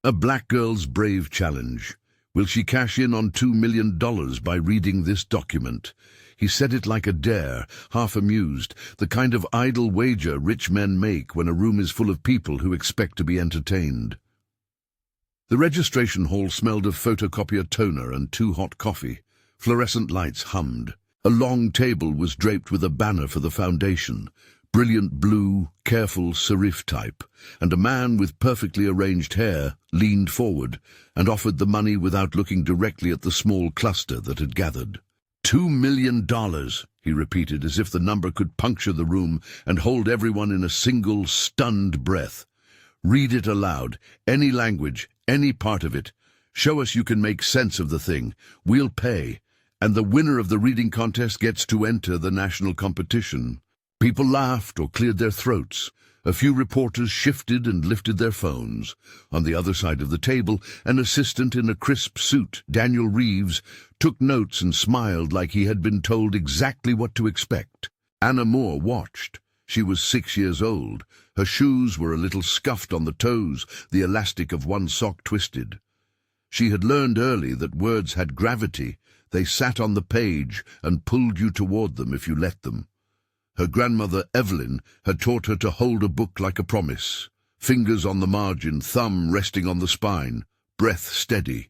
A black girl's brave challenge. Will she cash in on $2 million by reading this document? He said it like a dare, half amused, the kind of idle wager rich men make when a room is full of people who expect to be entertained. The registration hall smelled of photocopier toner and too hot coffee. Fluorescent lights hummed. A long table was draped with a banner for the foundation, brilliant blue, careful serif type, and a man with perfectly arranged hair leaned forward and offered the money without looking directly at the small cluster that had gathered. $2 million, he repeated, as if the number could puncture the room and hold everyone in a single, stunned breath. Read it aloud, any language, any part of it. Show us you can make sense of the thing. We'll pay. And the winner of the reading contest gets to enter the national competition. People laughed or cleared their throats. A few reporters shifted and lifted their phones. On the other side of the table, an assistant in a crisp suit, Daniel Reeves, took notes and smiled like he had been told exactly what to expect. Anna Moore watched. She was 6 years old. Her shoes were a little scuffed on the toes, the elastic of one sock twisted. She had learned early that words had gravity. They sat on the page and pulled you toward them if you let them. Her grandmother, Evelyn, had taught her to hold a book like a promise, fingers on the margin, thumb resting on the spine, breath steady.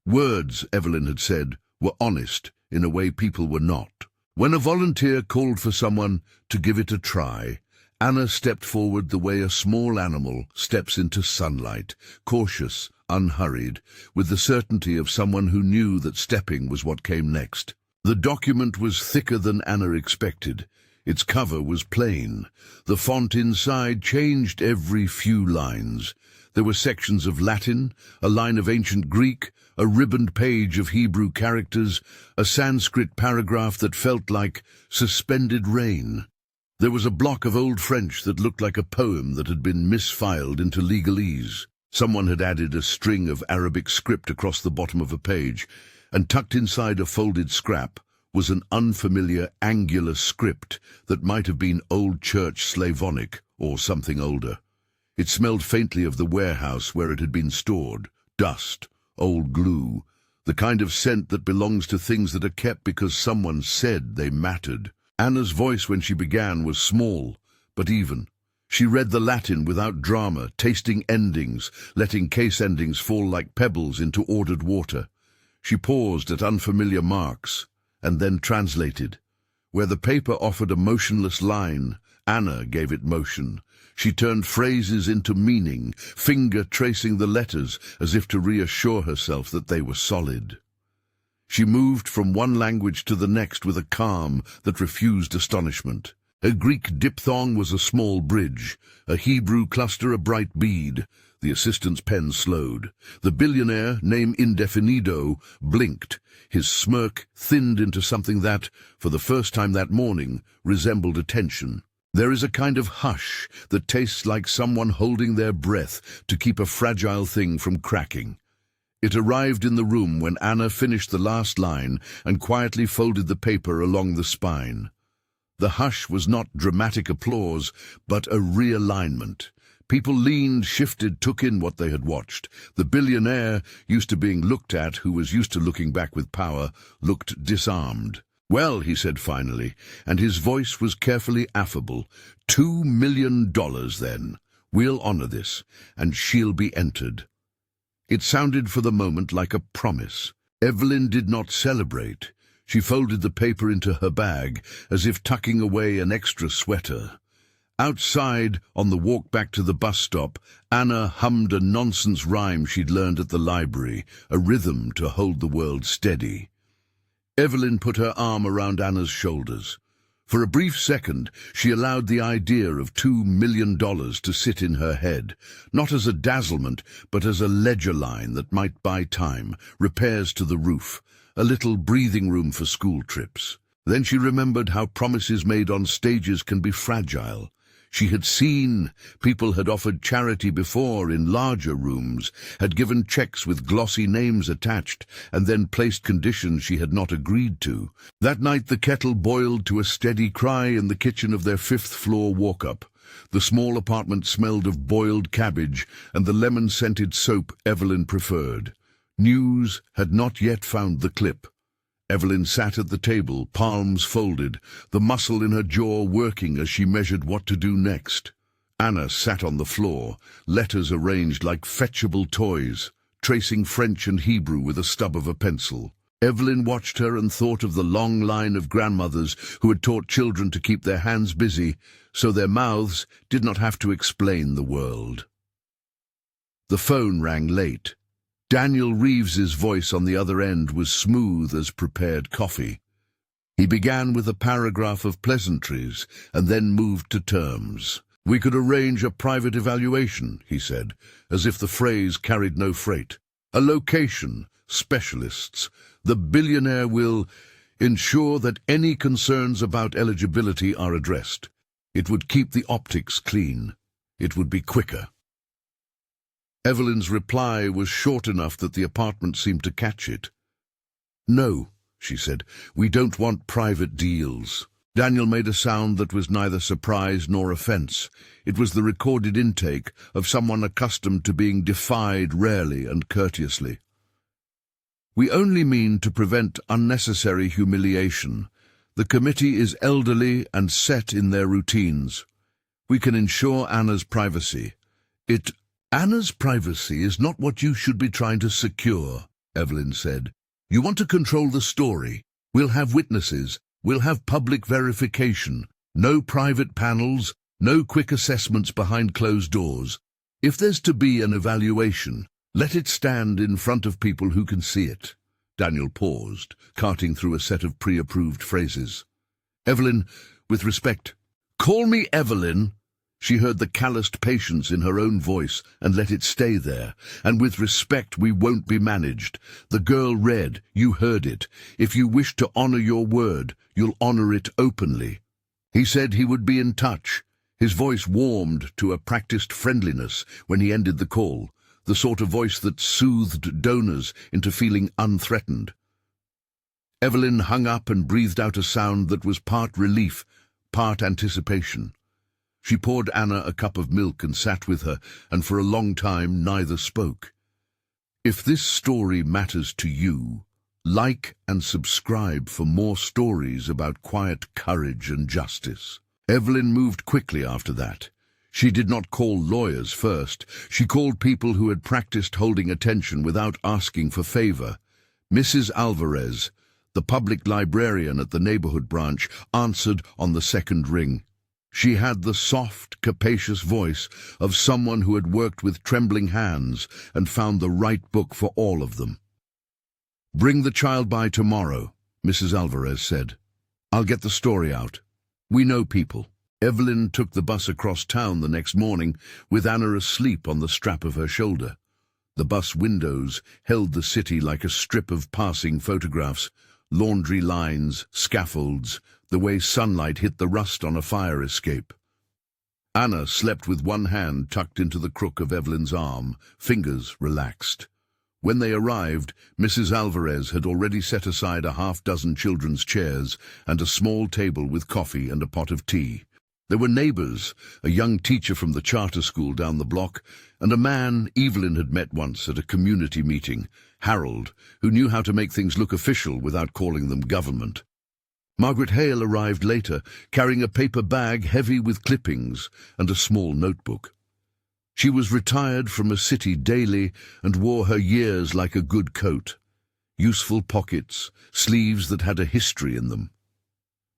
Words, Evelyn had said, were honest in a way people were not. When a volunteer called for someone to give it a try, Anna stepped forward the way a small animal steps into sunlight, cautious, unhurried, with the certainty of someone who knew that stepping was what came next. The document was thicker than Anna expected. Its cover was plain. The font inside changed every few lines. There were sections of Latin, a line of ancient Greek, a ribboned page of Hebrew characters, a Sanskrit paragraph that felt like suspended rain. There was a block of Old French that looked like a poem that had been misfiled into legalese. Someone had added a string of Arabic script across the bottom of a page, and tucked inside a folded scrap was an unfamiliar angular script that might have been Old Church Slavonic or something older. It smelled faintly of the warehouse where it had been stored, dust, old glue, the kind of scent that belongs to things that are kept because someone said they mattered. Anna's voice when she began was small, but even. She read the Latin without drama, tasting endings, letting case endings fall like pebbles into ordered water. She paused at unfamiliar marks, and then translated. Where the paper offered a motionless line, Anna gave it motion. She turned phrases into meaning, finger tracing the letters as if to reassure herself that they were solid. She moved from one language to the next with a calm that refused astonishment. A Greek diphthong was a small bridge, a Hebrew cluster a bright bead. The assistant's pen slowed. The billionaire, name indefinido, blinked. His smirk thinned into something that, for the first time that morning, resembled attention. There is a kind of hush that tastes like someone holding their breath to keep a fragile thing from cracking. It arrived in the room when Anna finished the last line and quietly folded the paper along the spine. The hush was not dramatic applause, but a realignment. People leaned, shifted, took in what they had watched. The billionaire, used to being looked at, who was used to looking back with power, looked disarmed. "Well," he said finally, and his voice was carefully affable, $2 million then. We'll honor this, and she'll be entered. It sounded for the moment like a promise. Evelyn did not celebrate. She folded the paper into her bag, as if tucking away an extra sweater. Outside, on the walk back to the bus stop, Anna hummed a nonsense rhyme she'd learned at the library, a rhythm to hold the world steady. Evelyn put her arm around Anna's shoulders. For a brief second, she allowed the idea of $2 million to sit in her head, not as a dazzlement, but as a ledger line that might buy time, repairs to the roof, a little breathing room for school trips. Then she remembered how promises made on stages can be fragile. She had seen people had offered charity before in larger rooms, had given checks with glossy names attached, and then placed conditions she had not agreed to. That night the kettle boiled to a steady cry in the kitchen of their fifth-floor walk-up. The small apartment smelled of boiled cabbage and the lemon-scented soap Evelyn preferred. News had not yet found the clip. Evelyn sat at the table, palms folded, the muscle in her jaw working as she measured what to do next. Anna sat on the floor, letters arranged like fetchable toys, tracing French and Hebrew with a stub of a pencil. Evelyn watched her and thought of the long line of grandmothers who had taught children to keep their hands busy so their mouths did not have to explain the world. The phone rang late. Daniel Reeves's voice on the other end was smooth as prepared coffee. He began with a paragraph of pleasantries and then moved to terms. "We could arrange a private evaluation," he said, as if the phrase carried no freight. "A location, specialists. The billionaire will ensure that any concerns about eligibility are addressed. It would keep the optics clean. It would be quicker." Evelyn's reply was short enough that the apartment seemed to catch it. "No," she said, "we don't want private deals." Daniel made a sound that was neither surprise nor offense. It was the recorded intake of someone accustomed to being defied rarely and courteously. "We only mean to prevent unnecessary humiliation. The committee is elderly and set in their routines. We can ensure Anna's privacy. Anna's privacy is not what you should be trying to secure," Evelyn said. "You want to control the story. We'll have witnesses. We'll have public verification. No private panels, no quick assessments behind closed doors. If there's to be an evaluation, let it stand in front of people who can see it." Daniel paused, carting through a set of pre-approved phrases. "Evelyn, with respect." "Call me Evelyn." She heard the calloused patience in her own voice and let it stay there. "And with respect we won't be managed. The girl read, you heard it. If you wish to honor your word, you'll honor it openly." He said he would be in touch. His voice warmed to a practiced friendliness when he ended the call, the sort of voice that soothed donors into feeling unthreatened. Evelyn hung up and breathed out a sound that was part relief, part anticipation. She poured Anna a cup of milk and sat with her, and for a long time neither spoke. If this story matters to you, like and subscribe for more stories about quiet courage and justice. Evelyn moved quickly after that. She did not call lawyers first. She called people who had practiced holding attention without asking for favor. Mrs. Alvarez, the public librarian at the neighborhood branch, answered on the second ring. She had the soft, capacious voice of someone who had worked with trembling hands and found the right book for all of them. "Bring the child by tomorrow," Mrs. Alvarez said. "I'll get the story out. We know people." Evelyn took the bus across town the next morning, with Anna asleep on the strap of her shoulder. The bus windows held the city like a strip of passing photographs, laundry lines, scaffolds, the way sunlight hit the rust on a fire escape. Anna slept with one hand tucked into the crook of Evelyn's arm, fingers relaxed. When they arrived, Mrs. Alvarez had already set aside a half-dozen children's chairs and a small table with coffee and a pot of tea. There were neighbors, a young teacher from the charter school down the block, and a man Evelyn had met once at a community meeting, Harold, who knew how to make things look official without calling them government. Margaret Hale arrived later, carrying a paper bag heavy with clippings and a small notebook. She was retired from a city daily and wore her years like a good coat. Useful pockets, sleeves that had a history in them.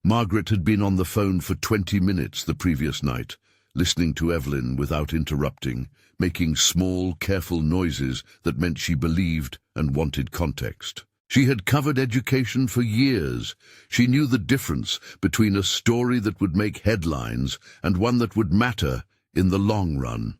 Margaret had been on the phone for 20 minutes the previous night, listening to Evelyn without interrupting, making small, careful noises that meant she believed and wanted context. She had covered education for years. She knew the difference between a story that would make headlines and one that would matter in the long run.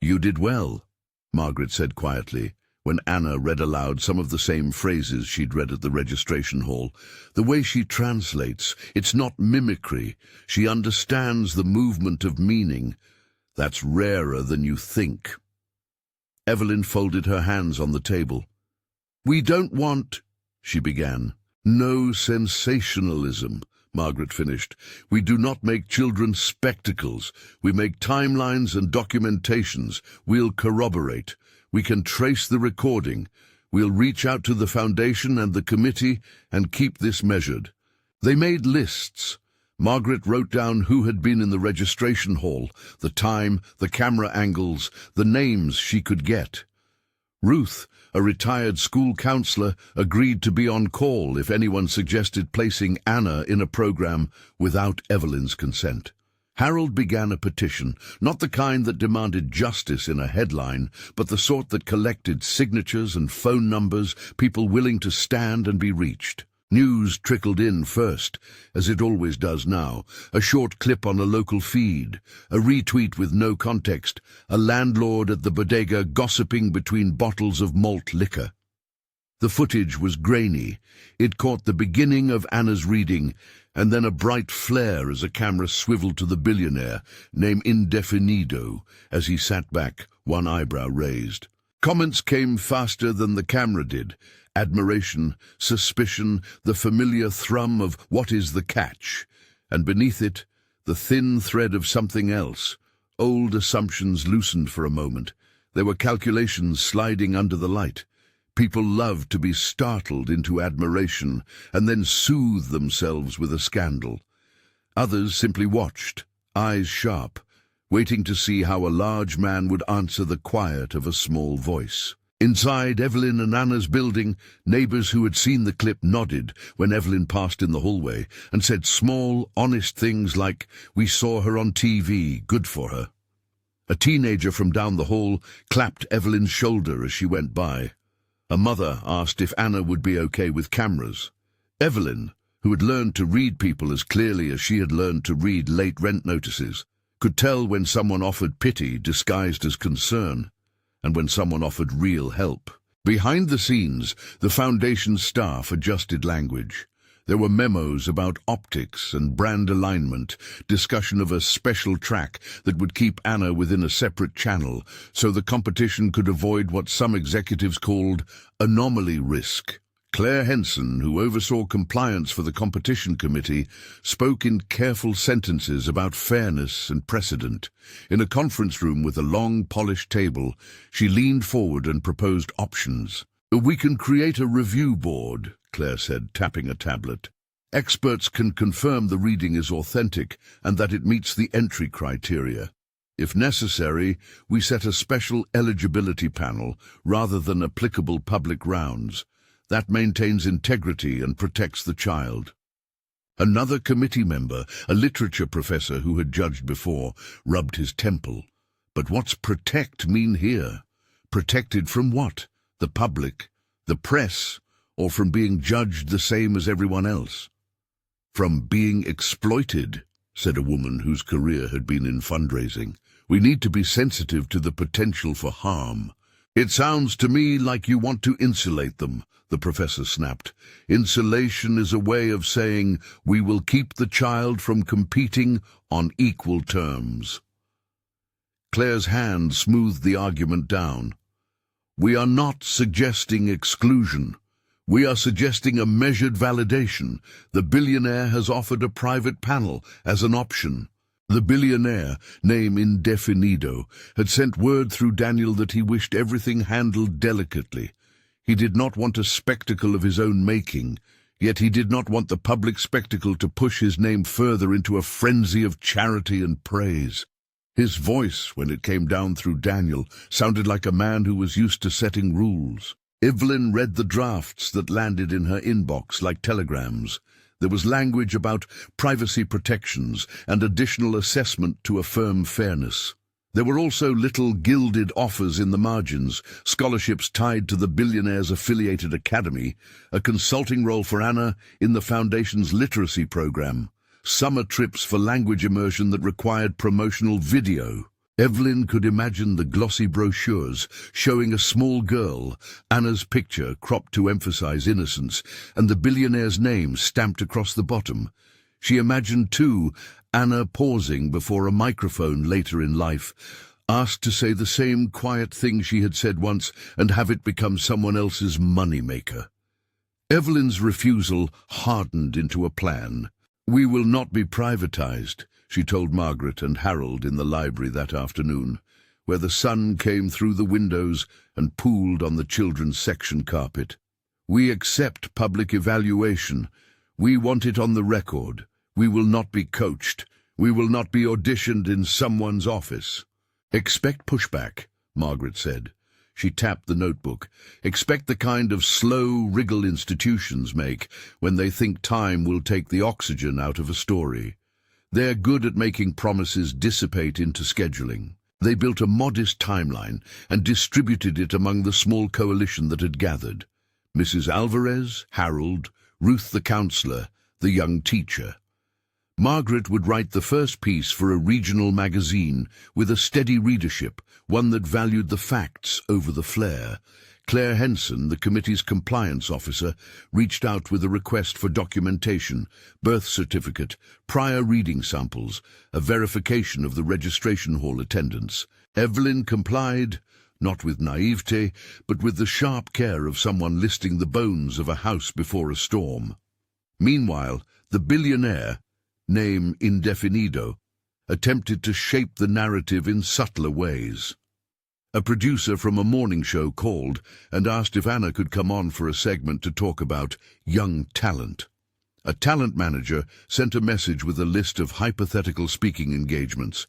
"You did well," Margaret said quietly, when Anna read aloud some of the same phrases she'd read at the registration hall. "The way she translates, it's not mimicry. She understands the movement of meaning. That's rarer than you think." Evelyn folded her hands on the table. "We don't want," she began. "No sensationalism," Margaret finished. "We do not make children spectacles. We make timelines and documentations. We'll corroborate. We can trace the recording. We'll reach out to the foundation and the committee and keep this measured." They made lists. Margaret wrote down who had been in the registration hall, the time, the camera angles, the names she could get. Ruth, a retired school counselor, agreed to be on call if anyone suggested placing Anna in a program without Evelyn's consent. Harold began a petition, not the kind that demanded justice in a headline, but the sort that collected signatures and phone numbers, people willing to stand and be reached. News trickled in first, as it always does now, a short clip on a local feed, a retweet with no context, a landlord at the bodega gossiping between bottles of malt liquor. The footage was grainy. It caught the beginning of Anna's reading, and then a bright flare as a camera swiveled to the billionaire, name indefinido, as he sat back, one eyebrow raised. Comments came faster than the camera did. Admiration, suspicion, the familiar thrum of "what is the catch?" And beneath it, the thin thread of something else. Old assumptions loosened for a moment. There were calculations sliding under the light. People loved to be startled into admiration and then soothe themselves with a scandal. Others simply watched, eyes sharp, waiting to see how a large man would answer the quiet of a small voice. Inside Evelyn and Anna's building, neighbors who had seen the clip nodded when Evelyn passed in the hallway and said small, honest things like, "We saw her on TV, good for her." A teenager from down the hall clapped Evelyn's shoulder as she went by. A mother asked if Anna would be okay with cameras. Evelyn, who had learned to read people as clearly as she had learned to read late rent notices, could tell when someone offered pity disguised as concern, and when someone offered real help. Behind the scenes, the foundation staff adjusted language. There were memos about optics and brand alignment, discussion of a special track that would keep Anna within a separate channel, so the competition could avoid what some executives called anomaly risk. Claire Henson, who oversaw compliance for the competition committee, spoke in careful sentences about fairness and precedent. In a conference room with a long, polished table, she leaned forward and proposed options. "We can create a review board," Claire said, tapping a tablet. "Experts can confirm the reading is authentic and that it meets the entry criteria. If necessary, we set a special eligibility panel rather than applicable public rounds. That maintains integrity and protects the child." Another committee member, a literature professor who had judged before, rubbed his temple. But what's protect mean here? Protected from what? The public? The press? Or from being judged the same as everyone else? "From being exploited," said a woman whose career had been in fundraising. "We need to be sensitive to the potential for harm." "It sounds to me like you want to insulate them," the professor snapped. "Insulation is a way of saying we will keep the child from competing on equal terms." Claire's hand smoothed the argument down. "We are not suggesting exclusion. We are suggesting a measured validation. The billionaire has offered a private panel as an option." The billionaire, name indefinido, had sent word through Daniel that he wished everything handled delicately. He did not want a spectacle of his own making, yet he did not want the public spectacle to push his name further into a frenzy of charity and praise. His voice, when it came down through Daniel, sounded like a man who was used to setting rules. Evelyn read the drafts that landed in her inbox like telegrams. There was language about privacy protections and additional assessment to affirm fairness. There were also little gilded offers in the margins, scholarships tied to the billionaire's affiliated academy, a consulting role for Anna in the foundation's literacy program, summer trips for language immersion that required promotional video. Evelyn could imagine the glossy brochures showing a small girl, Anna's picture cropped to emphasize innocence, and the billionaire's name stamped across the bottom. She imagined, too, Anna pausing before a microphone later in life, asked to say the same quiet thing she had said once and have it become someone else's moneymaker. Evelyn's refusal hardened into a plan. "We will not be privatized," she told Margaret and Harold in the library that afternoon, where the sun came through the windows and pooled on the children's section carpet. "We accept public evaluation. We want it on the record. We will not be coached. We will not be auditioned in someone's office." "Expect pushback," Margaret said. She tapped the notebook. "Expect the kind of slow wriggle institutions make when they think time will take the oxygen out of a story. They're good at making promises dissipate into scheduling." They built a modest timeline and distributed it among the small coalition that had gathered. Mrs. Alvarez, Harold, Ruth the counselor, the young teacher. Margaret would write the first piece for a regional magazine with a steady readership, one that valued the facts over the flair. Claire Henson, the committee's compliance officer, reached out with a request for documentation, birth certificate, prior reading samples, a verification of the registration hall attendance. Evelyn complied, not with naivete, but with the sharp care of someone listing the bones of a house before a storm. Meanwhile, the billionaire, name indefinido, attempted to shape the narrative in subtler ways. A producer from a morning show called and asked if Anna could come on for a segment to talk about young talent. A talent manager sent a message with a list of hypothetical speaking engagements,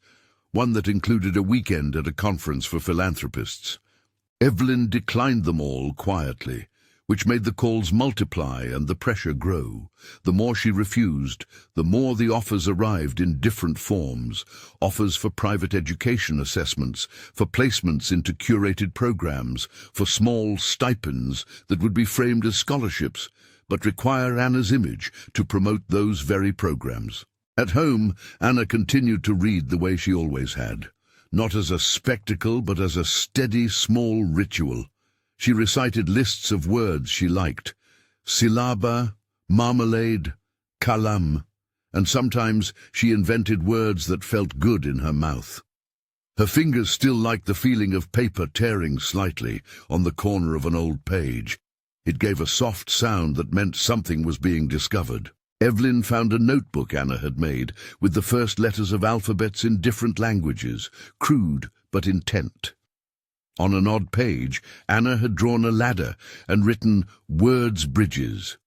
one that included a weekend at a conference for philanthropists. Evelyn declined them all quietly, which made the calls multiply and the pressure grow. The more she refused, the more the offers arrived in different forms. Offers for private education assessments, for placements into curated programs, for small stipends that would be framed as scholarships, but require Anna's image to promote those very programs. At home, Anna continued to read the way she always had, not as a spectacle but as a steady small ritual. She recited lists of words she liked: syllaba, marmalade, kalam, and sometimes she invented words that felt good in her mouth. Her fingers still liked the feeling of paper tearing slightly on the corner of an old page. It gave a soft sound that meant something was being discovered. Evelyn found a notebook Anna had made with the first letters of alphabets in different languages, crude but intent. On an odd page, Anna had drawn a ladder and written "Words Bridges."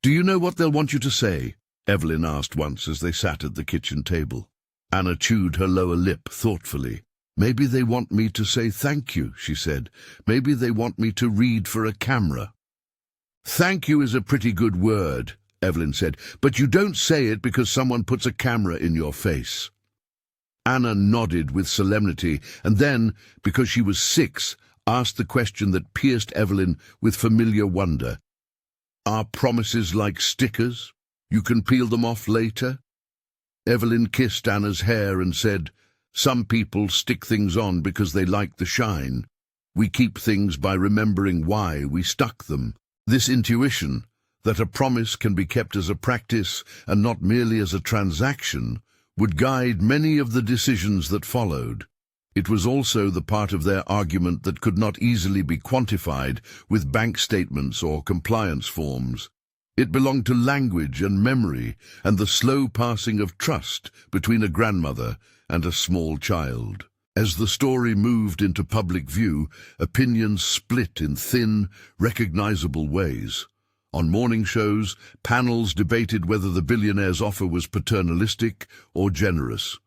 "Do you know what they'll want you to say?" Evelyn asked once as they sat at the kitchen table. Anna chewed her lower lip thoughtfully. "Maybe they want me to say thank you," she said. "Maybe they want me to read for a camera." "Thank you is a pretty good word," Evelyn said, "but you don't say it because someone puts a camera in your face." Anna nodded with solemnity, and then, because she was 6, asked the question that pierced Evelyn with familiar wonder. "Are promises like stickers? You can peel them off later?" Evelyn kissed Anna's hair and said, "Some people stick things on because they like the shine. We keep things by remembering why we stuck them." This intuition, that a promise can be kept as a practice and not merely as a transaction, would guide many of the decisions that followed. It was also the part of their argument that could not easily be quantified with bank statements or compliance forms. It belonged to language and memory and the slow passing of trust between a grandmother and a small child. As the story moved into public view, opinions split in thin, recognizable ways. On morning shows, panels debated whether the billionaire's offer was paternalistic or generous.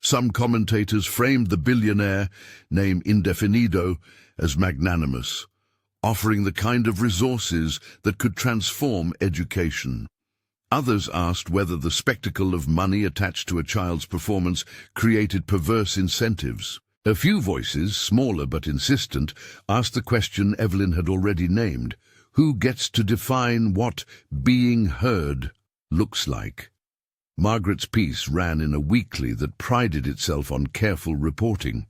Some commentators framed the billionaire, name indefinido, as magnanimous, offering the kind of resources that could transform education. Others asked whether the spectacle of money attached to a child's performance created perverse incentives. A few voices, smaller but insistent, asked the question Evelyn had already named: who gets to define what being heard looks like? Margaret's piece ran in a weekly that prided itself on careful reporting.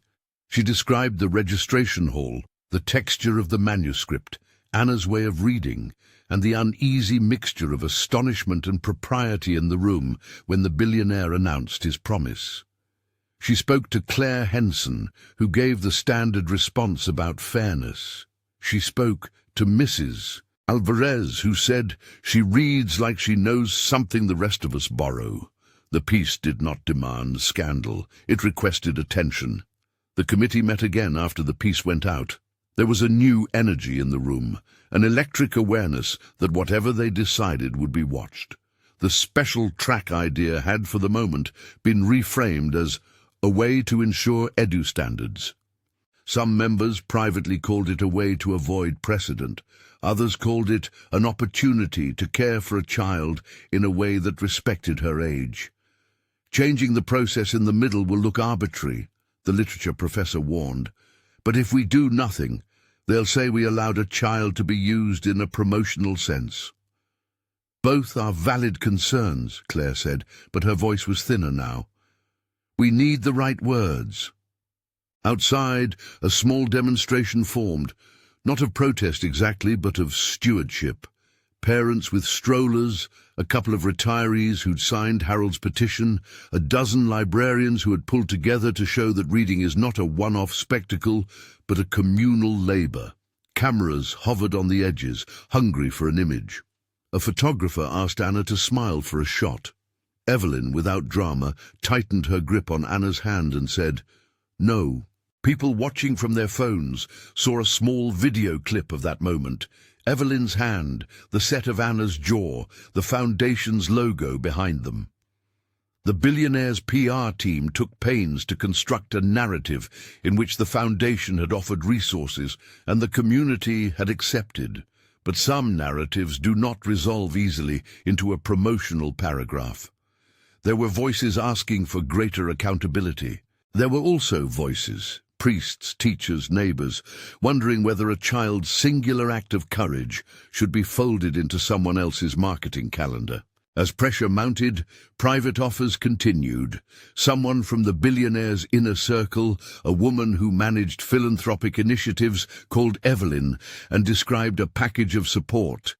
She described the registration hall, the texture of the manuscript, Anna's way of reading, and the uneasy mixture of astonishment and propriety in the room when the billionaire announced his promise. She spoke to Claire Henson, who gave the standard response about fairness. She spoke to Mrs. Alvarez, who said, "She reads like she knows something the rest of us borrow." The piece did not demand scandal. It requested attention. The committee met again after the piece went out. There was a new energy in the room, an electric awareness that whatever they decided would be watched. The special track idea had, for the moment, been reframed as a way to ensure edu standards. Some members privately called it a way to avoid precedent. Others called it an opportunity to care for a child in a way that respected her age. Changing the process in the middle will look arbitrary, the literature professor warned. But if we do nothing, they'll say we allowed a child to be used in a promotional sense. Both are valid concerns, Claire said, but her voice was thinner now. We need the right words. Outside, a small demonstration formed, not of protest exactly, but of stewardship. Parents with strollers, a couple of retirees who'd signed Harold's petition, a dozen librarians who had pulled together to show that reading is not a one-off spectacle, but a communal labor. Cameras hovered on the edges, hungry for an image. A photographer asked Anna to smile for a shot. Evelyn, without drama, tightened her grip on Anna's hand and said, "No." People watching from their phones saw a small video clip of that moment. Evelyn's hand, the set of Anna's jaw, the Foundation's logo behind them. The billionaire's PR team took pains to construct a narrative in which the Foundation had offered resources and the community had accepted. But some narratives do not resolve easily into a promotional paragraph. There were voices asking for greater accountability. There were also voices, priests, teachers, neighbors, wondering whether a child's singular act of courage should be folded into someone else's marketing calendar. As pressure mounted, private offers continued. Someone from the billionaire's inner circle, a woman who managed philanthropic initiatives, called Evelyn and described a package of support.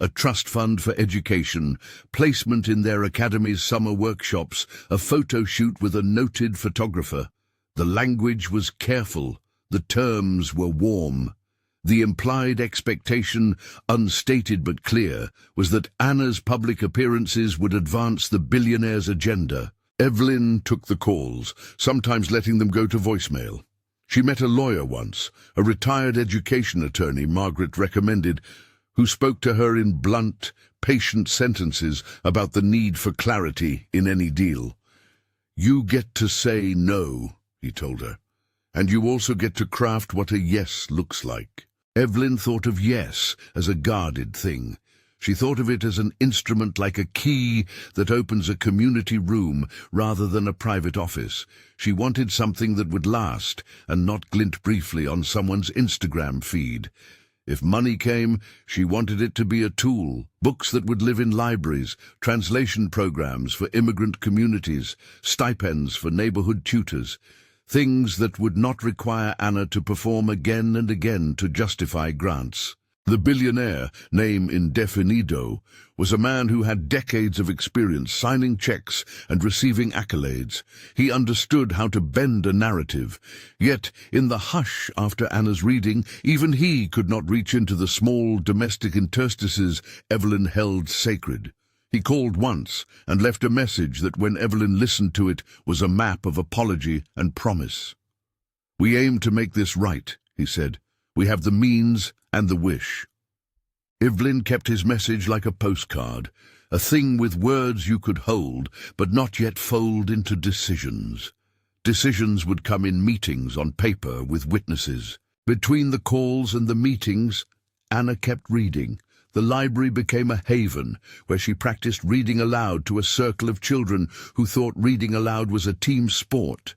A trust fund for education, placement in their academy's summer workshops, a photo shoot with a noted photographer. The language was careful, the terms were warm. The implied expectation, unstated but clear, was that Anna's public appearances would advance the billionaire's agenda. Evelyn took the calls, sometimes letting them go to voicemail. She met a lawyer once, a retired education attorney Margaret recommended, who spoke to her in blunt, patient sentences about the need for clarity in any deal. "You get to say no," he told her, "and you also get to craft what a yes looks like." Evelyn thought of yes as a guarded thing. She thought of it as an instrument like a key that opens a community room rather than a private office. She wanted something that would last and not glint briefly on someone's Instagram feed. If money came, she wanted it to be a tool, books that would live in libraries, translation programs for immigrant communities, stipends for neighborhood tutors. Things that would not require Anna to perform again and again to justify grants. The billionaire, name indefinido, was a man who had decades of experience signing checks and receiving accolades. He understood how to bend a narrative. Yet, in the hush after Anna's reading, even he could not reach into the small domestic interstices Evelyn held sacred. He called once and left a message that when Evelyn listened to it was a map of apology and promise. "We aim to make this right," he said. "We have the means and the wish." Evelyn kept his message like a postcard, a thing with words you could hold, but not yet fold into decisions. Decisions would come in meetings on paper with witnesses. Between the calls and the meetings, Anna kept reading. The library became a haven where she practiced reading aloud to a circle of children who thought reading aloud was a team sport.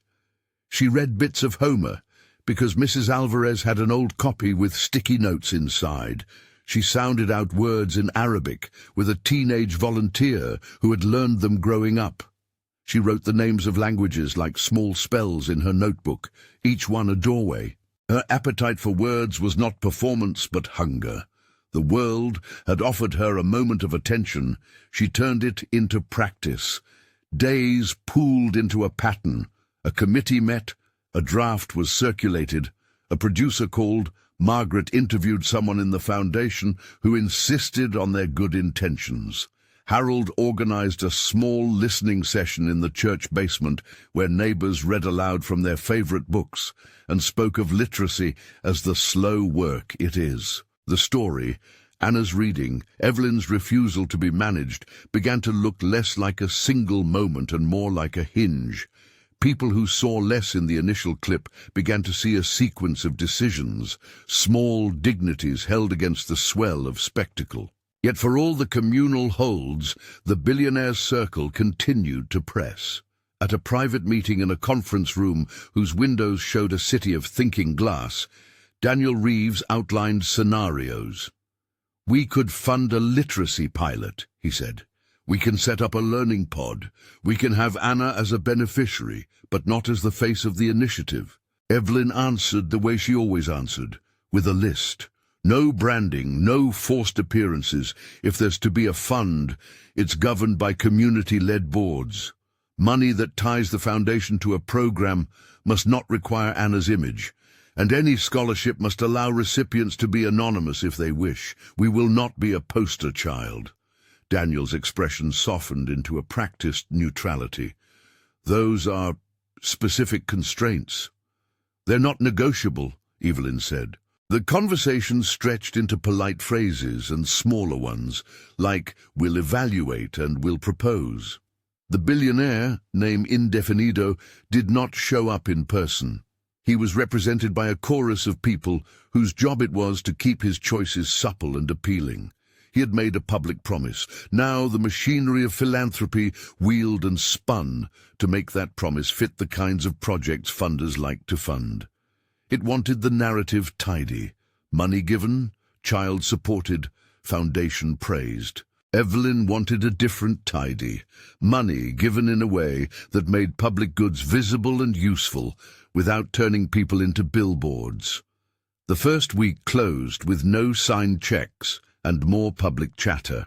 She read bits of Homer because Mrs. Alvarez had an old copy with sticky notes inside. She sounded out words in Arabic with a teenage volunteer who had learned them growing up. She wrote the names of languages like small spells in her notebook, each one a doorway. Her appetite for words was not performance but hunger. The world had offered her a moment of attention. She turned it into practice. Days pooled into a pattern. A committee met, a draft was circulated, a producer called, Margaret interviewed someone in the foundation who insisted on their good intentions. Harold organized a small listening session in the church basement where neighbors read aloud from their favorite books and spoke of literacy as the slow work it is. The story, Anna's reading, Evelyn's refusal to be managed, began to look less like a single moment and more like a hinge. People who saw less in the initial clip began to see a sequence of decisions, small dignities held against the swell of spectacle. Yet for all the communal holds, the billionaire's circle continued to press. At a private meeting in a conference room whose windows showed a city of thinking glass, Daniel Reeves outlined scenarios. "We could fund a literacy pilot," he said. "We can set up a learning pod. We can have Anna as a beneficiary, but not as the face of the initiative." Evelyn answered the way she always answered, with a list. No branding, no forced appearances. If there's to be a fund, it's governed by community-led boards. Money that ties the foundation to a program must not require Anna's image, and any scholarship must allow recipients to be anonymous if they wish. We will not be a poster child. Daniel's expression softened into a practiced neutrality. "Those are specific constraints. They're not negotiable," Evelyn said. The conversation stretched into polite phrases and smaller ones, like "we'll evaluate" and "we'll propose." The billionaire, name indefinido, did not show up in person. He was represented by a chorus of people whose job it was to keep his choices supple and appealing. He had made a public promise. Now the machinery of philanthropy wheeled and spun to make that promise fit the kinds of projects funders like to fund. It wanted the narrative tidy. Money given, child supported, foundation praised. Evelyn wanted a different tidy. Money given in a way that made public goods visible and useful without turning people into billboards. The first week closed with no signed checks and more public chatter.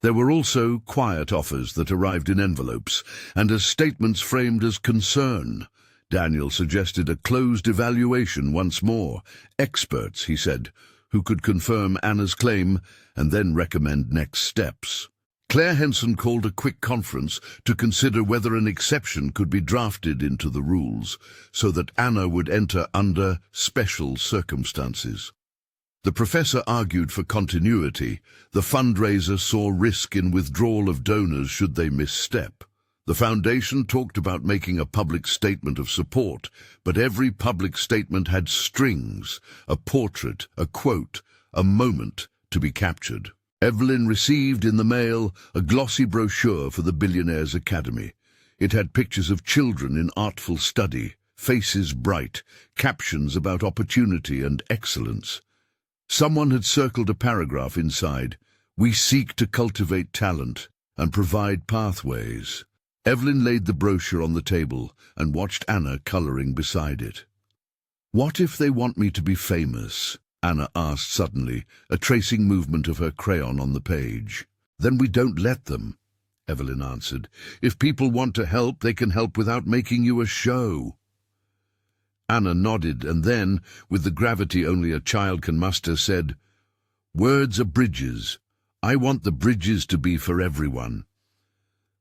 There were also quiet offers that arrived in envelopes and as statements framed as concern. Daniel suggested a closed evaluation once more. Experts, he said, who could confirm Anna's claim and then recommend next steps. Claire Henson called a quick conference to consider whether an exception could be drafted into the rules so that Anna would enter under special circumstances. The professor argued for continuity. The fundraiser saw risk in withdrawal of donors should they misstep. The foundation talked about making a public statement of support, but every public statement had strings, a portrait, a quote, a moment to be captured. Evelyn received in the mail a glossy brochure for the Billionaires Academy. It had pictures of children in artful study, faces bright, captions about opportunity and excellence. Someone had circled a paragraph inside, "We seek to cultivate talent and provide pathways." Evelyn laid the brochure on the table and watched Anna coloring beside it. "What if they want me to be famous?" Anna asked suddenly, a tracing movement of her crayon on the page. "Then we don't let them," Evelyn answered. "If people want to help, they can help without making you a show." Anna nodded and then, with the gravity only a child can muster, said, "Words are bridges. I want the bridges to be for everyone."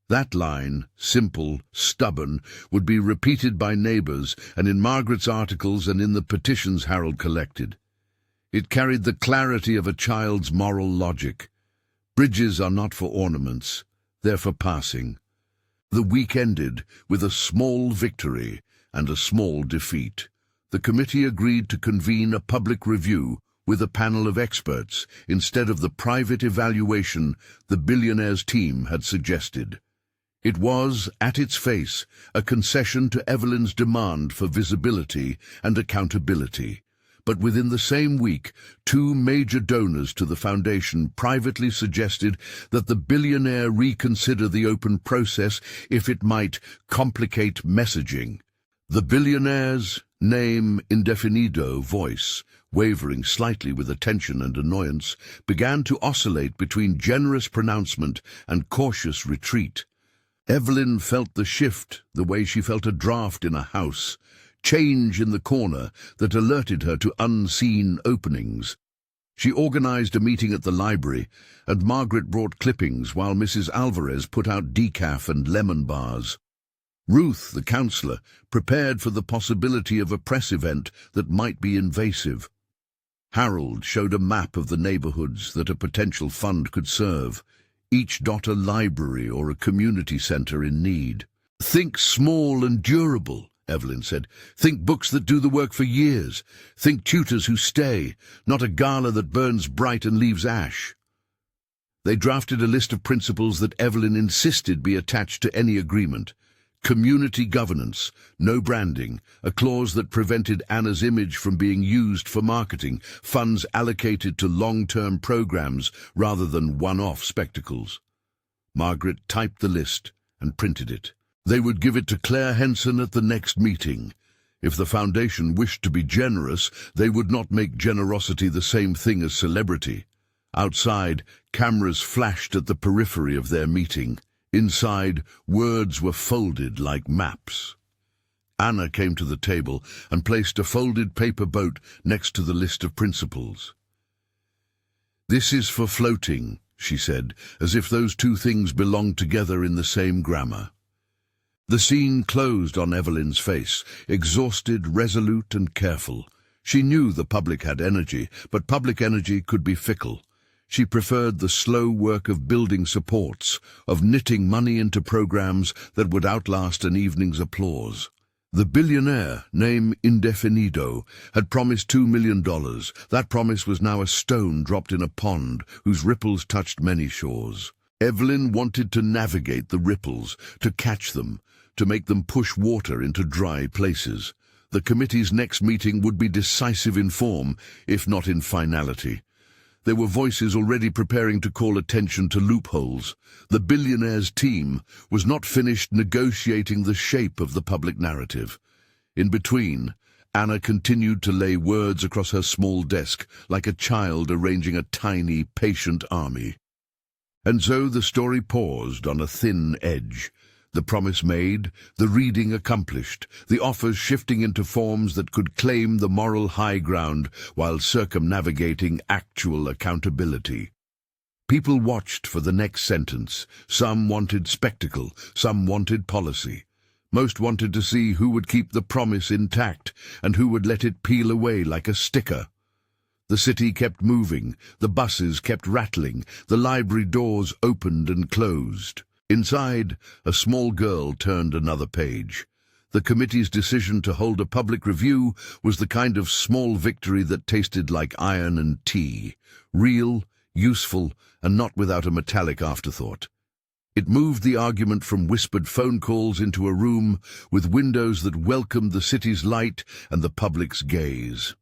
That line, simple, stubborn, would be repeated by neighbors and in Margaret's articles and in the petitions Harold collected. It carried the clarity of a child's moral logic. Bridges are not for ornaments, they're for passing. The week ended with a small victory and a small defeat. The committee agreed to convene a public review with a panel of experts instead of the private evaluation the billionaires' team had suggested. It was, at its face, a concession to Evelyn's demand for visibility and accountability. But within the same week, two major donors to the foundation privately suggested that the billionaire reconsider the open process if it might complicate messaging. The billionaire's name indefinido voice, wavering slightly with attention and annoyance, began to oscillate between generous pronouncement and cautious retreat. Evelyn felt the shift the way she felt a draft in a house. change in the corner that alerted her to unseen openings. She organized a meeting at the library, and Margaret brought clippings while Mrs. Alvarez put out decaf and lemon bars. Ruth, the counselor, prepared for the possibility of a press event that might be invasive. Harold showed a map of the neighborhoods that a potential fund could serve, each dot a library or a community center in need. "Think small and durable," Evelyn said. "Think books that do the work for years. Think tutors who stay, not a gala that burns bright and leaves ash." They drafted a list of principles that Evelyn insisted be attached to any agreement. Community governance, no branding, a clause that prevented Anna's image from being used for marketing, funds allocated to long-term programs rather than one-off spectacles. Margaret typed the list and printed it. They would give it to Claire Henson at the next meeting. If the foundation wished to be generous, they would not make generosity the same thing as celebrity. Outside, cameras flashed at the periphery of their meeting. Inside, words were folded like maps. Anna came to the table and placed a folded paper boat next to the list of principles. "This is for floating," she said, as if those two things belonged together in the same grammar. The scene closed on Evelyn's face, exhausted, resolute and careful. She knew the public had energy, but public energy could be fickle. She preferred the slow work of building supports, of knitting money into programs that would outlast an evening's applause. The billionaire, name indefinido, had promised $2 million. That promise was now a stone dropped in a pond whose ripples touched many shores. Evelyn wanted to navigate the ripples, to catch them, to make them push water into dry places. The committee's next meeting would be decisive in form, if not in finality. There were voices already preparing to call attention to loopholes. The billionaire's team was not finished negotiating the shape of the public narrative. In between, Anna continued to lay words across her small desk, like a child arranging a tiny, patient army. And so the story paused on a thin edge. The promise made, the reading accomplished, the offers shifting into forms that could claim the moral high ground while circumnavigating actual accountability. People watched for the next sentence. Some wanted spectacle, some wanted policy. Most wanted to see who would keep the promise intact and who would let it peel away like a sticker. The city kept moving, the buses kept rattling, the library doors opened and closed. Inside, a small girl turned another page. The committee's decision to hold a public review was the kind of small victory that tasted like iron and tea, real, useful, and not without a metallic afterthought. It moved the argument from whispered phone calls into a room with windows that welcomed the city's light and the public's gaze.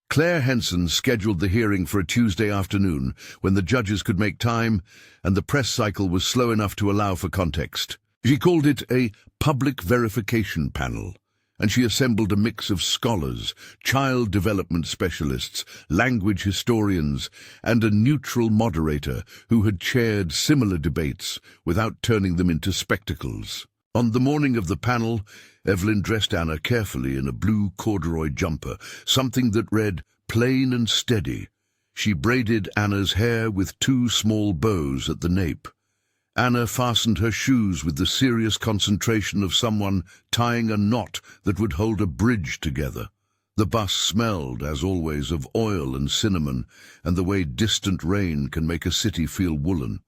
Claire Henson scheduled the hearing for a Tuesday afternoon when the judges could make time and the press cycle was slow enough to allow for context. She called it a public verification panel, and she assembled a mix of scholars, child development specialists, language historians, and a neutral moderator who had chaired similar debates without turning them into spectacles. On the morning of the panel, Evelyn dressed Anna carefully in a blue corduroy jumper, something that read, "Plain and steady." She braided Anna's hair with 2 small bows at the nape. Anna fastened her shoes with the serious concentration of someone tying a knot that would hold a bridge together. The bus smelled, as always, of oil and cinnamon, and the way distant rain can make a city feel woolen.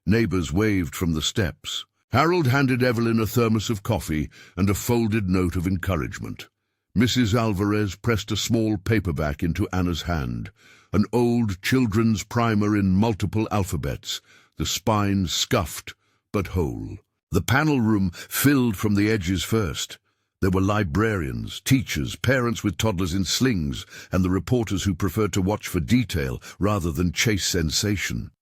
Neighbors waved from the steps. Harold handed Evelyn a thermos of coffee and a folded note of encouragement. Mrs. Alvarez pressed a small paperback into Anna's hand, an old children's primer in multiple alphabets, the spine scuffed but whole. The panel room filled from the edges first. There were librarians, teachers, parents with toddlers in slings, and the reporters who preferred to watch for detail rather than chase sensation.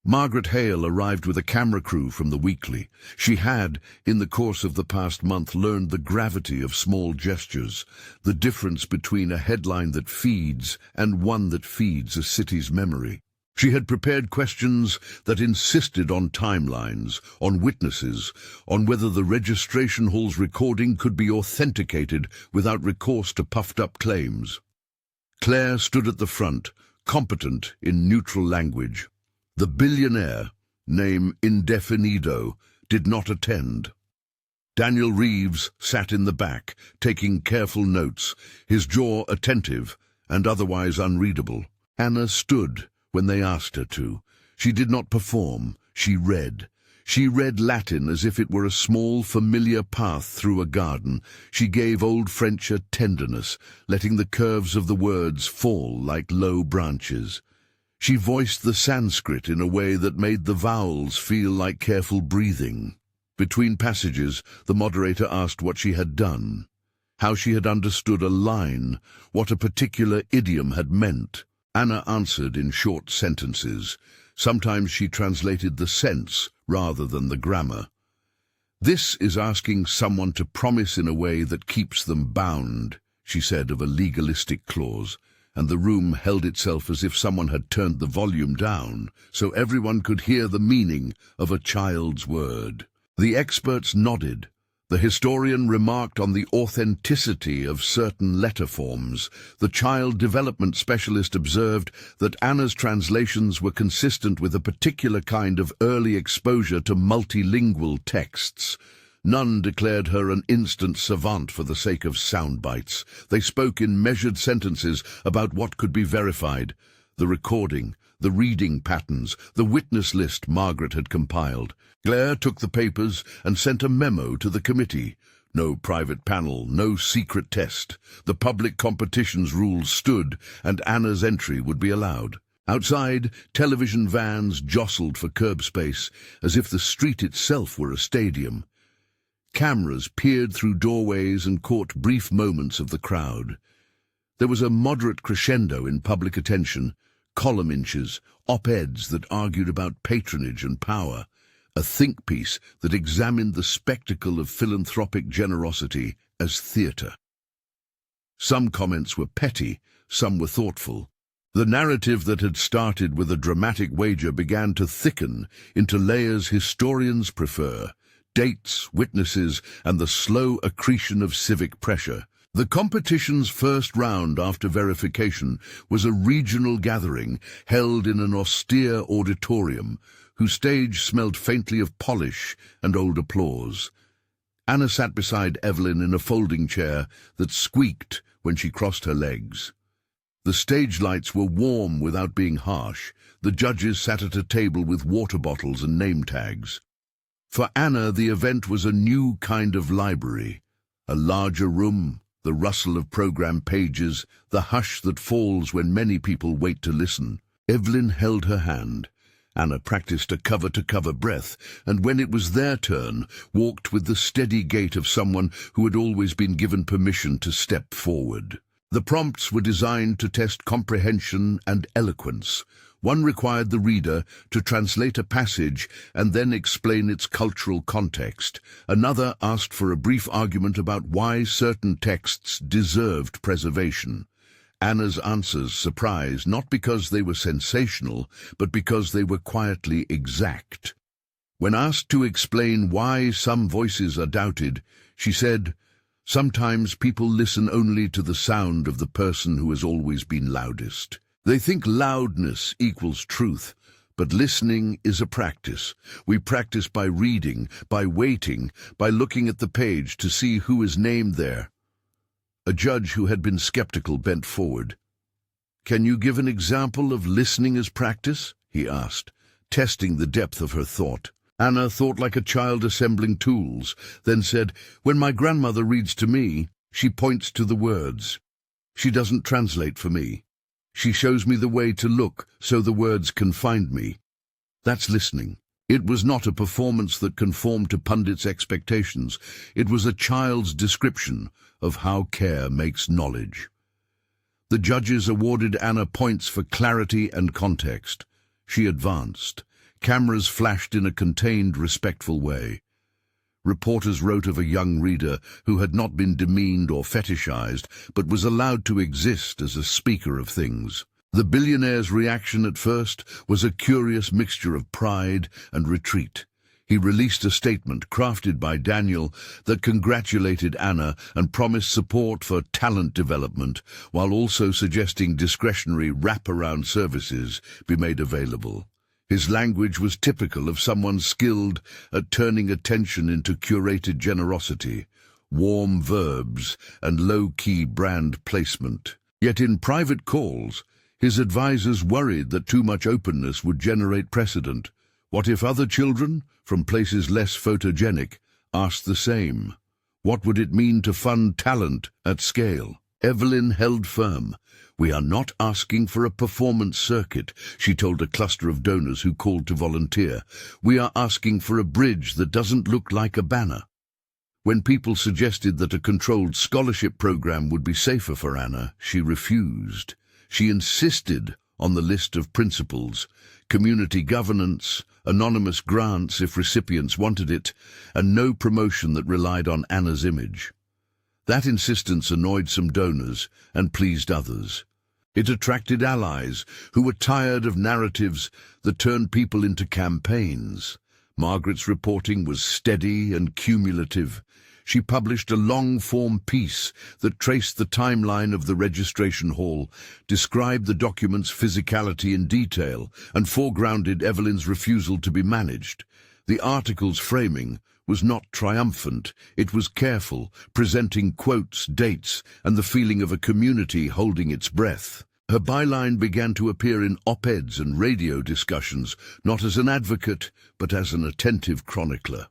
Margaret Hale arrived with a camera crew from the Weekly. She had, in the course of the past month, learned the gravity of small gestures, the difference between a headline that feeds and one that feeds a city's memory. She had prepared questions that insisted on timelines, on witnesses, on whether the registration hall's recording could be authenticated without recourse to puffed-up claims. Claire stood at the front, competent in neutral language. The billionaire, name indefinido, did not attend. Daniel Reeves sat in the back, taking careful notes, his jaw attentive and otherwise unreadable. Anna stood when they asked her to. She did not perform, she read. She read Latin as if it were a small, familiar path through a garden. She gave Old French a tenderness, letting the curves of the words fall like low branches. She voiced the Sanskrit in a way that made the vowels feel like careful breathing. Between passages, the moderator asked what she had done, how she had understood a line, what a particular idiom had meant. Anna answered in short sentences. Sometimes she translated the sense rather than the grammar. "This is asking someone to promise in a way that keeps them bound," she said of a legalistic clause, and the room held itself as if someone had turned the volume down so everyone could hear the meaning of a child's word. The experts nodded. The historian remarked on the authenticity of certain letter forms. The child development specialist observed that Anna's translations were consistent with a particular kind of early exposure to multilingual texts. None declared her an instant savant for the sake of sound bites. They spoke in measured sentences about what could be verified. The recording, the reading patterns, the witness list Margaret had compiled. Claire took the papers and sent a memo to the committee. No private panel, no secret test. The public competitions rules stood, and Anna's entry would be allowed. Outside, television vans jostled for curb space, as if the street itself were a stadium. Cameras peered through doorways and caught brief moments of the crowd. There was a moderate crescendo in public attention, column inches, op-eds that argued about patronage and power, a think piece that examined the spectacle of philanthropic generosity as theatre. Some comments were petty, some were thoughtful. The narrative that had started with a dramatic wager began to thicken into layers historians prefer, dates, witnesses, and the slow accretion of civic pressure. The competition's first round after verification was a regional gathering held in an austere auditorium, whose stage smelled faintly of polish and old applause. Anna sat beside Evelyn in a folding chair that squeaked when she crossed her legs. The stage lights were warm without being harsh. The judges sat at a table with water bottles and name tags. For Anna, the event was a new kind of library, a larger room, the rustle of program pages, the hush that falls when many people wait to listen. Evelyn held her hand. Anna practiced a cover-to-cover breath, and when it was their turn, walked with the steady gait of someone who had always been given permission to step forward. The prompts were designed to test comprehension and eloquence. One required the reader to translate a passage and then explain its cultural context. Another asked for a brief argument about why certain texts deserved preservation. Anna's answers surprised not because they were sensational, but because they were quietly exact. When asked to explain why some voices are doubted, she said, "Sometimes people listen only to the sound of the person who has always been loudest. They think loudness equals truth, but listening is a practice. We practice by reading, by waiting, by looking at the page to see who is named there." A judge who had been skeptical bent forward. "Can you give an example of listening as practice?" he asked, testing the depth of her thought. Anna thought like a child assembling tools, then said, "When my grandmother reads to me, she points to the words. She doesn't translate for me. She shows me the way to look so the words can find me. That's listening." It was not a performance that conformed to pundits' expectations. It was a child's description of how care makes knowledge. The judges awarded Anna points for clarity and context. She advanced. Cameras flashed in a contained, respectful way. Reporters wrote of a young reader who had not been demeaned or fetishized, but was allowed to exist as a speaker of things. The billionaire's reaction at first was a curious mixture of pride and retreat. He released a statement crafted by Daniel that congratulated Anna and promised support for talent development, while also suggesting discretionary wraparound services be made available. His language was typical of someone skilled at turning attention into curated generosity, warm verbs, and low-key brand placement. Yet in private calls, his advisors worried that too much openness would generate precedent. What if other children, from places less photogenic, asked the same? What would it mean to fund talent at scale? Evelyn held firm. "We are not asking for a performance circuit," she told a cluster of donors who called to volunteer. "We are asking for a bridge that doesn't look like a banner." When people suggested that a controlled scholarship program would be safer for Anna, she refused. She insisted on the list of principles: community governance, anonymous grants if recipients wanted it, and no promotion that relied on Anna's image. That insistence annoyed some donors and pleased others. It attracted allies who were tired of narratives that turned people into campaigns. Margaret's reporting was steady and cumulative. She published a long-form piece that traced the timeline of the registration hall, described the document's physicality in detail, and foregrounded Evelyn's refusal to be managed. The article's framing was not triumphant. It was careful, presenting quotes, dates, and the feeling of a community holding its breath. Her byline began to appear in op-eds and radio discussions, not as an advocate, but as an attentive chronicler.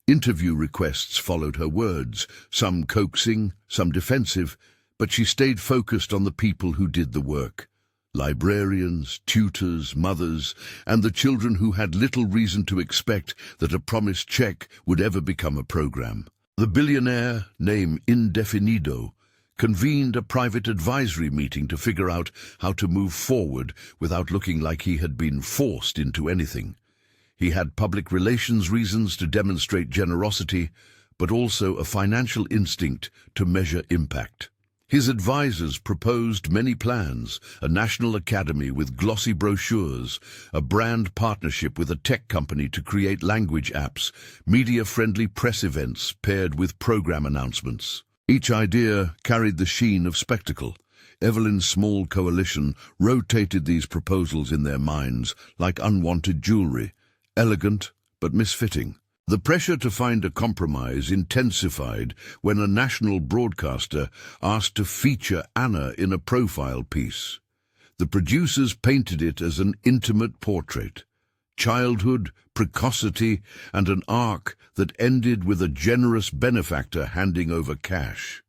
Interview requests followed her words, some coaxing, some defensive, but she stayed focused on the people who did the work. Librarians, tutors, mothers, and the children who had little reason to expect that a promised check would ever become a program. The billionaire, name indefinido, convened a private advisory meeting to figure out how to move forward without looking like he had been forced into anything. He had public relations reasons to demonstrate generosity, but also a financial instinct to measure impact. His advisors proposed many plans: a national academy with glossy brochures, a brand partnership with a tech company to create language apps, media-friendly press events paired with program announcements. Each idea carried the sheen of spectacle. Evelyn's small coalition rotated these proposals in their minds like unwanted jewelry, elegant but misfitting. The pressure to find a compromise intensified when a national broadcaster asked to feature Anna in a profile piece. The producers painted it as an intimate portrait: childhood, precocity, and an arc that ended with a generous benefactor handing over cash.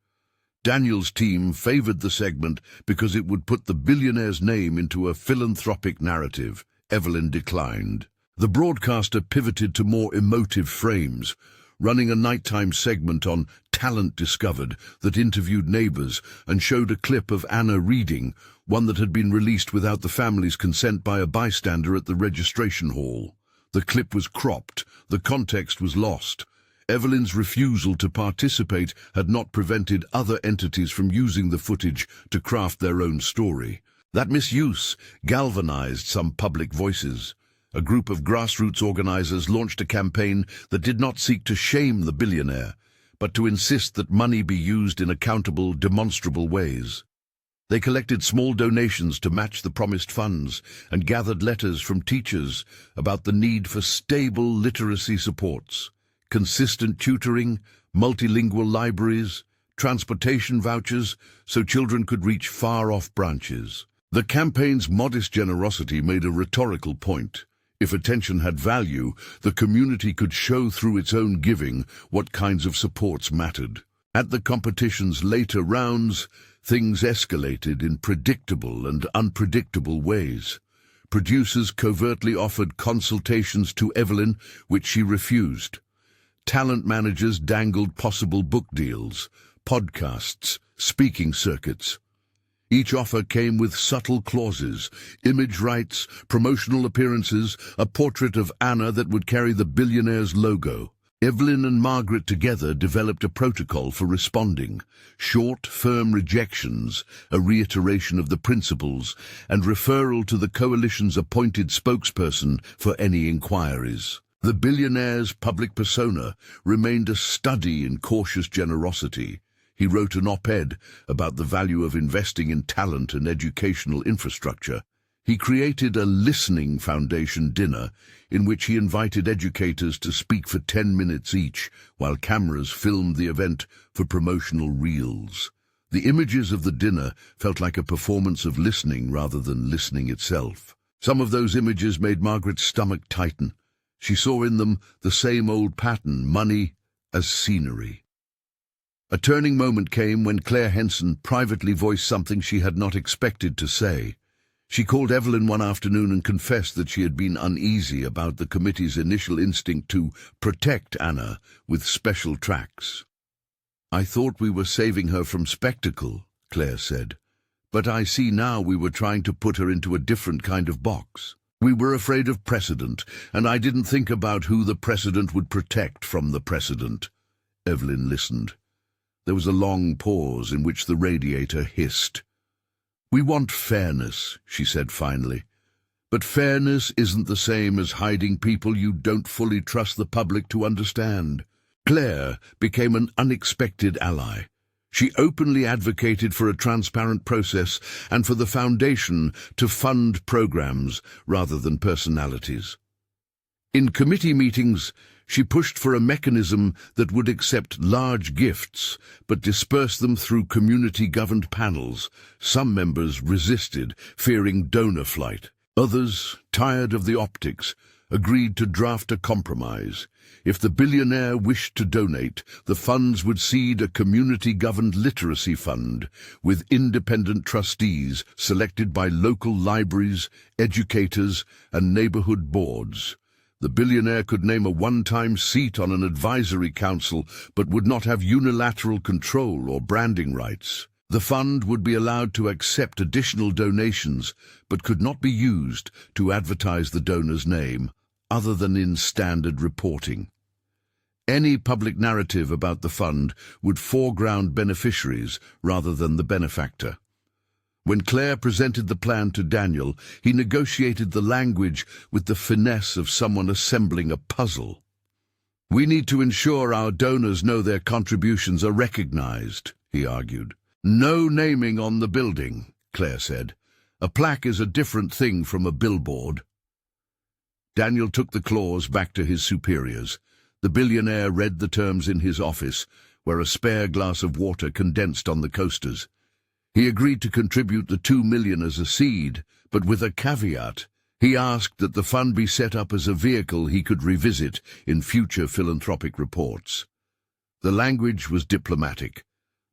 Daniel's team favored the segment because it would put the billionaire's name into a philanthropic narrative. Evelyn declined. The broadcaster pivoted to more emotive frames, running a nighttime segment on Talent Discovered that interviewed neighbors and showed a clip of Anna reading, one that had been released without the family's consent by a bystander at the registration hall. The clip was cropped, the context was lost. Evelyn's refusal to participate had not prevented other entities from using the footage to craft their own story. That misuse galvanized some public voices. A group of grassroots organizers launched a campaign that did not seek to shame the billionaire, but to insist that money be used in accountable, demonstrable ways. They collected small donations to match the promised funds and gathered letters from teachers about the need for stable literacy supports, consistent tutoring, multilingual libraries, transportation vouchers so children could reach far-off branches. The campaign's modest generosity made a rhetorical point. If attention had value, the community could show through its own giving what kinds of supports mattered. At the competition's later rounds, things escalated in predictable and unpredictable ways. Producers covertly offered consultations to Evelyn, which she refused. Talent managers dangled possible book deals, podcasts, speaking circuits. Each offer came with subtle clauses: image rights, promotional appearances, a portrait of Anna that would carry the billionaire's logo. Evelyn and Margaret together developed a protocol for responding: short, firm rejections, a reiteration of the principles, and referral to the coalition's appointed spokesperson for any inquiries. The billionaire's public persona remained a study in cautious generosity. He wrote an op-ed about the value of investing in talent and educational infrastructure. He created a listening foundation dinner in which he invited educators to speak for 10 minutes each while cameras filmed the event for promotional reels. The images of the dinner felt like a performance of listening rather than listening itself. Some of those images made Margaret's stomach tighten. She saw in them the same old pattern: money as scenery. A turning moment came when Claire Henson privately voiced something she had not expected to say. She called Evelyn one afternoon and confessed that she had been uneasy about the committee's initial instinct to protect Anna with special tracks. "I thought we were saving her from spectacle," Claire said, "but I see now we were trying to put her into a different kind of box. We were afraid of precedent, and I didn't think about who the precedent would protect from the precedent." Evelyn listened. There was a long pause in which the radiator hissed. "We want fairness," she said finally. "But fairness isn't the same as hiding people you don't fully trust the public to understand." Claire became an unexpected ally. She openly advocated for a transparent process and for the foundation to fund programs rather than personalities. In committee meetings, she pushed for a mechanism that would accept large gifts but disperse them through community-governed panels. Some members resisted, fearing donor flight. Others, tired of the optics, agreed to draft a compromise. If the billionaire wished to donate, the funds would seed a community-governed literacy fund with independent trustees selected by local libraries, educators, and neighborhood boards. The billionaire could name a one-time seat on an advisory council but would not have unilateral control or branding rights. The fund would be allowed to accept additional donations but could not be used to advertise the donor's name, other than in standard reporting. Any public narrative about the fund would foreground beneficiaries rather than the benefactor. When Claire presented the plan to Daniel, he negotiated the language with the finesse of someone assembling a puzzle. "We need to ensure our donors know their contributions are recognized," he argued. "No naming on the building," Claire said. "A plaque is a different thing from a billboard." Daniel took the clause back to his superiors. The billionaire read the terms in his office, where a spare glass of water condensed on the coasters. He agreed to contribute the $2 million as a seed, but with a caveat. He asked that the fund be set up as a vehicle he could revisit in future philanthropic reports. The language was diplomatic,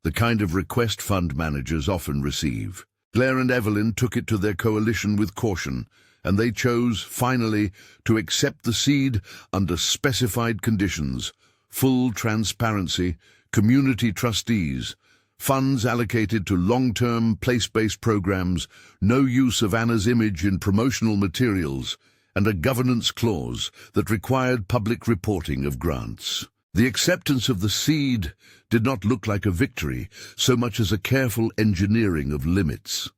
the kind of request fund managers often receive. Claire and Evelyn took it to their coalition with caution, and they chose, finally, to accept the seed under specified conditions: full transparency, community trustees, funds allocated to long-term, place-based programs, no use of Anna's image in promotional materials, and a governance clause that required public reporting of grants. The acceptance of the seed did not look like a victory so much as a careful engineering of limits.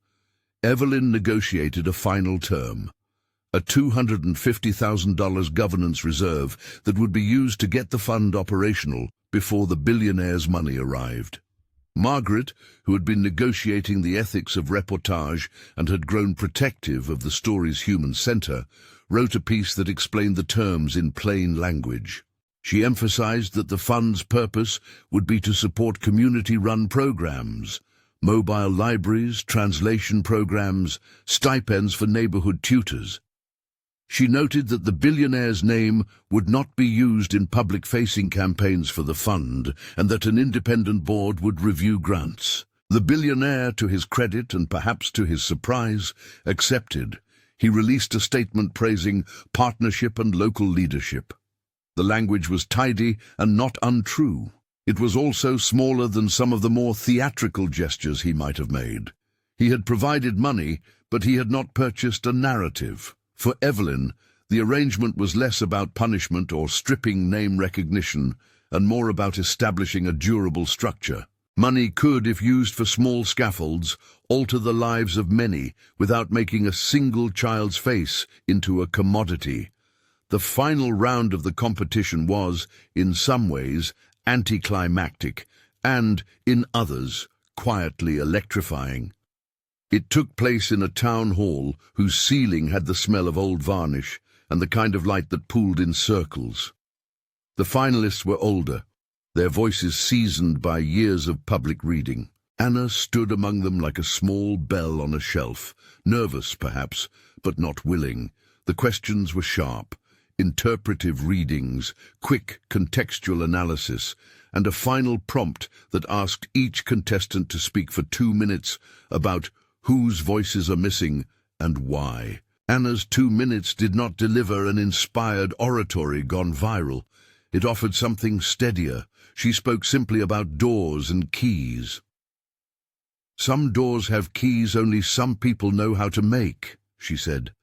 Evelyn negotiated a final term: a $250,000 governance reserve that would be used to get the fund operational before the billionaire's money arrived. Margaret, who had been negotiating the ethics of reportage and had grown protective of the story's human center, wrote a piece that explained the terms in plain language. She emphasized that the fund's purpose would be to support community-run programs, mobile libraries, translation programs, stipends for neighborhood tutors. She noted that the billionaire's name would not be used in public-facing campaigns for the fund, and that an independent board would review grants. The billionaire, to his credit and perhaps to his surprise, accepted. He released a statement praising partnership and local leadership. The language was tidy and not untrue. It was also smaller than some of the more theatrical gestures he might have made. He had provided money, but he had not purchased a narrative. For Evelyn, The arrangement was less about punishment or stripping name recognition, and more about establishing a durable structure. Money could, if used for small scaffolds, alter the lives of many without making a single child's face into a commodity. The final round of the competition was, in some ways, anticlimactic, and, in others, quietly electrifying. It took place in a town hall whose ceiling had the smell of old varnish and the kind of light that pooled in circles. The finalists were older, their voices seasoned by years of public reading. Anna stood among them like a small bell on a shelf, nervous perhaps, but not willing. The questions were sharp, interpretive readings, quick contextual analysis, and a final prompt that asked each contestant to speak for 2 minutes about whose voices are missing and why. Anna's 2 minutes did not deliver an inspired oratory gone viral. It offered something steadier. She spoke simply about doors and keys. "Some doors have keys only some people know how to make," she said.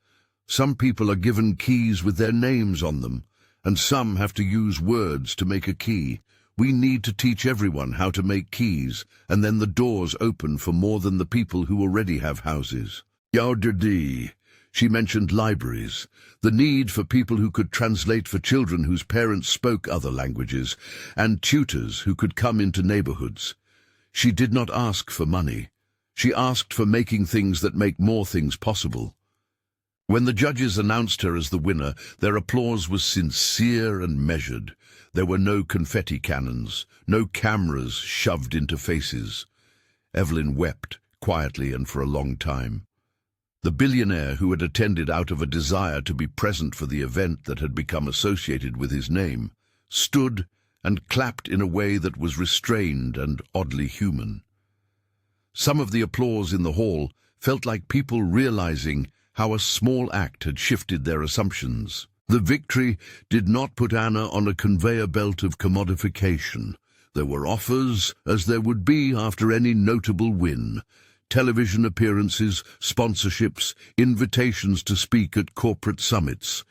"Some people are given keys with their names on them, and some have to use words to make a key. We need to teach everyone how to make keys, and then the doors open for more than the people who already have houses." Yauderdee. She mentioned libraries, the need for people who could translate for children whose parents spoke other languages, and tutors who could come into neighborhoods. She did not ask for money. She asked for making things that make more things possible. When the judges announced her as the winner, their applause was sincere and measured. There were no confetti cannons, no cameras shoved into faces. Evelyn wept, quietly and for a long time. The billionaire, who had attended out of a desire to be present for the event that had become associated with his name, stood and clapped in a way that was restrained and oddly human. Some of the applause in the hall felt like people realizing how a small act had shifted their assumptions. The victory did not put Anna on a conveyor belt of commodification. There were offers, as there would be after any notable win. Television appearances, sponsorships, invitations to speak at corporate summits.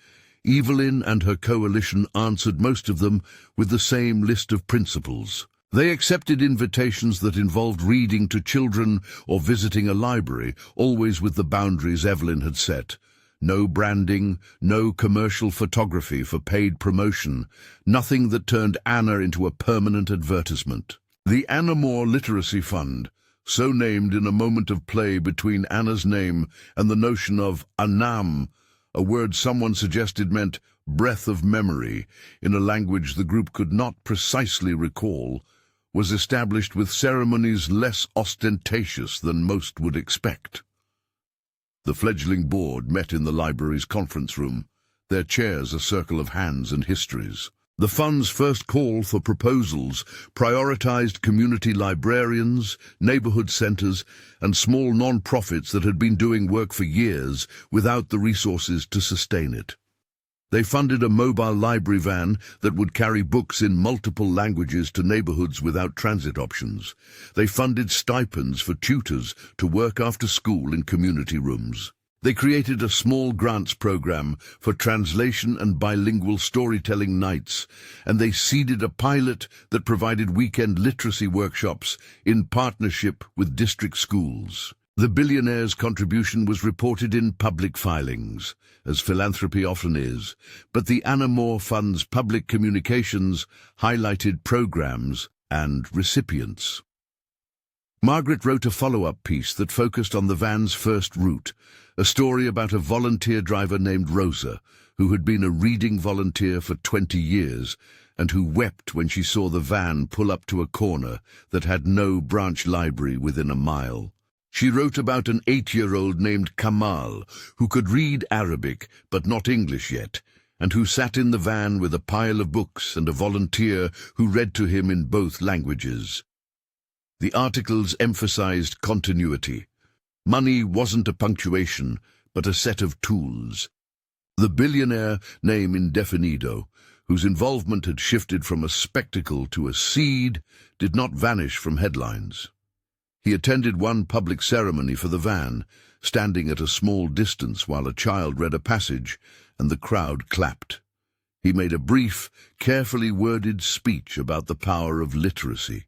Evelyn and her coalition answered most of them with the same list of principles. They accepted invitations that involved reading to children or visiting a library, always with the boundaries Evelyn had set. No branding, no commercial photography for paid promotion, nothing that turned Anna into a permanent advertisement. The Anna Moore Literacy Fund, so named in a moment of play between Anna's name and the notion of anam, a word someone suggested meant breath of memory, in a language the group could not precisely recall, was established with ceremonies less ostentatious than most would expect. The fledgling board met in the library's conference room, their chairs a circle of hands and histories. The fund's first call for proposals prioritized community librarians, neighborhood centers, and small non-profits that had been doing work for years without the resources to sustain it. They funded a mobile library van that would carry books in multiple languages to neighborhoods without transit options. They funded stipends for tutors to work after school in community rooms. They created a small grants program for translation and bilingual storytelling nights, and they seeded a pilot that provided weekend literacy workshops in partnership with district schools. The billionaire's contribution was reported in public filings, as philanthropy often is, but the Anna Moore Fund's public communications highlighted programs and recipients. Margaret wrote a follow-up piece that focused on the van's first route, a story about a volunteer driver named Rosa, who had been a reading volunteer for 20 years and who wept when she saw the van pull up to a corner that had no branch library within a mile. She wrote about an 8-year-old named Kamal, who could read Arabic but not English yet, and who sat in the van with a pile of books and a volunteer who read to him in both languages. The articles emphasized continuity. Money wasn't a punctuation, but a set of tools. The billionaire, name indefinido, whose involvement had shifted from a spectacle to a seed, did not vanish from headlines. He attended one public ceremony for the van, standing at a small distance while a child read a passage, and the crowd clapped. He made a brief, carefully worded speech about the power of literacy.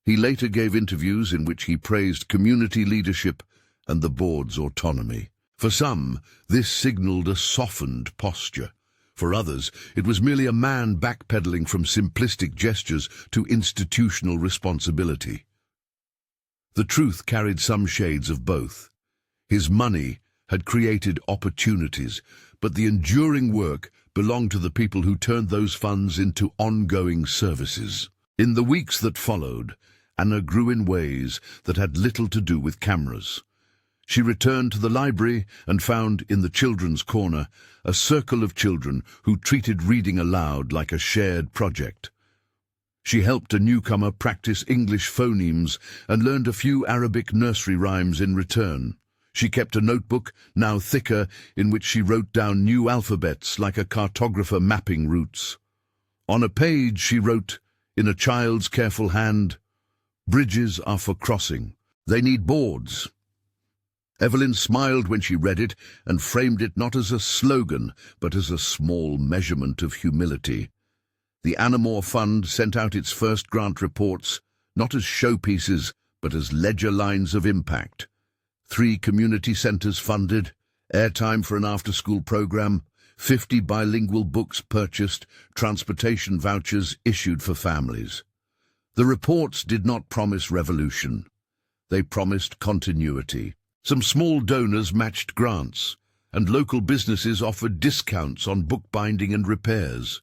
He later gave interviews in which he praised community leadership and the board's autonomy. For some, this signaled a softened posture. For others, it was merely a man backpedaling from simplistic gestures to institutional responsibility. The truth carried some shades of both. His money had created opportunities, but the enduring work belonged to the people who turned those funds into ongoing services. In the weeks that followed, Anna grew in ways that had little to do with cameras. She returned to the library and found, in the children's corner, a circle of children who treated reading aloud like a shared project. She helped a newcomer practice English phonemes and learned a few Arabic nursery rhymes in return. She kept a notebook, now thicker, in which she wrote down new alphabets like a cartographer mapping routes. On a page she wrote, in a child's careful hand, "Bridges are for crossing. They need boards." Evelyn smiled when she read it and framed it not as a slogan, but as a small measurement of humility. The Anamore Fund sent out its first grant reports, not as showpieces, but as ledger lines of impact. 3 community centres funded, airtime for an after-school programme, 50 bilingual books purchased, transportation vouchers issued for families. The reports did not promise revolution. They promised continuity. Some small donors matched grants, and local businesses offered discounts on bookbinding and repairs.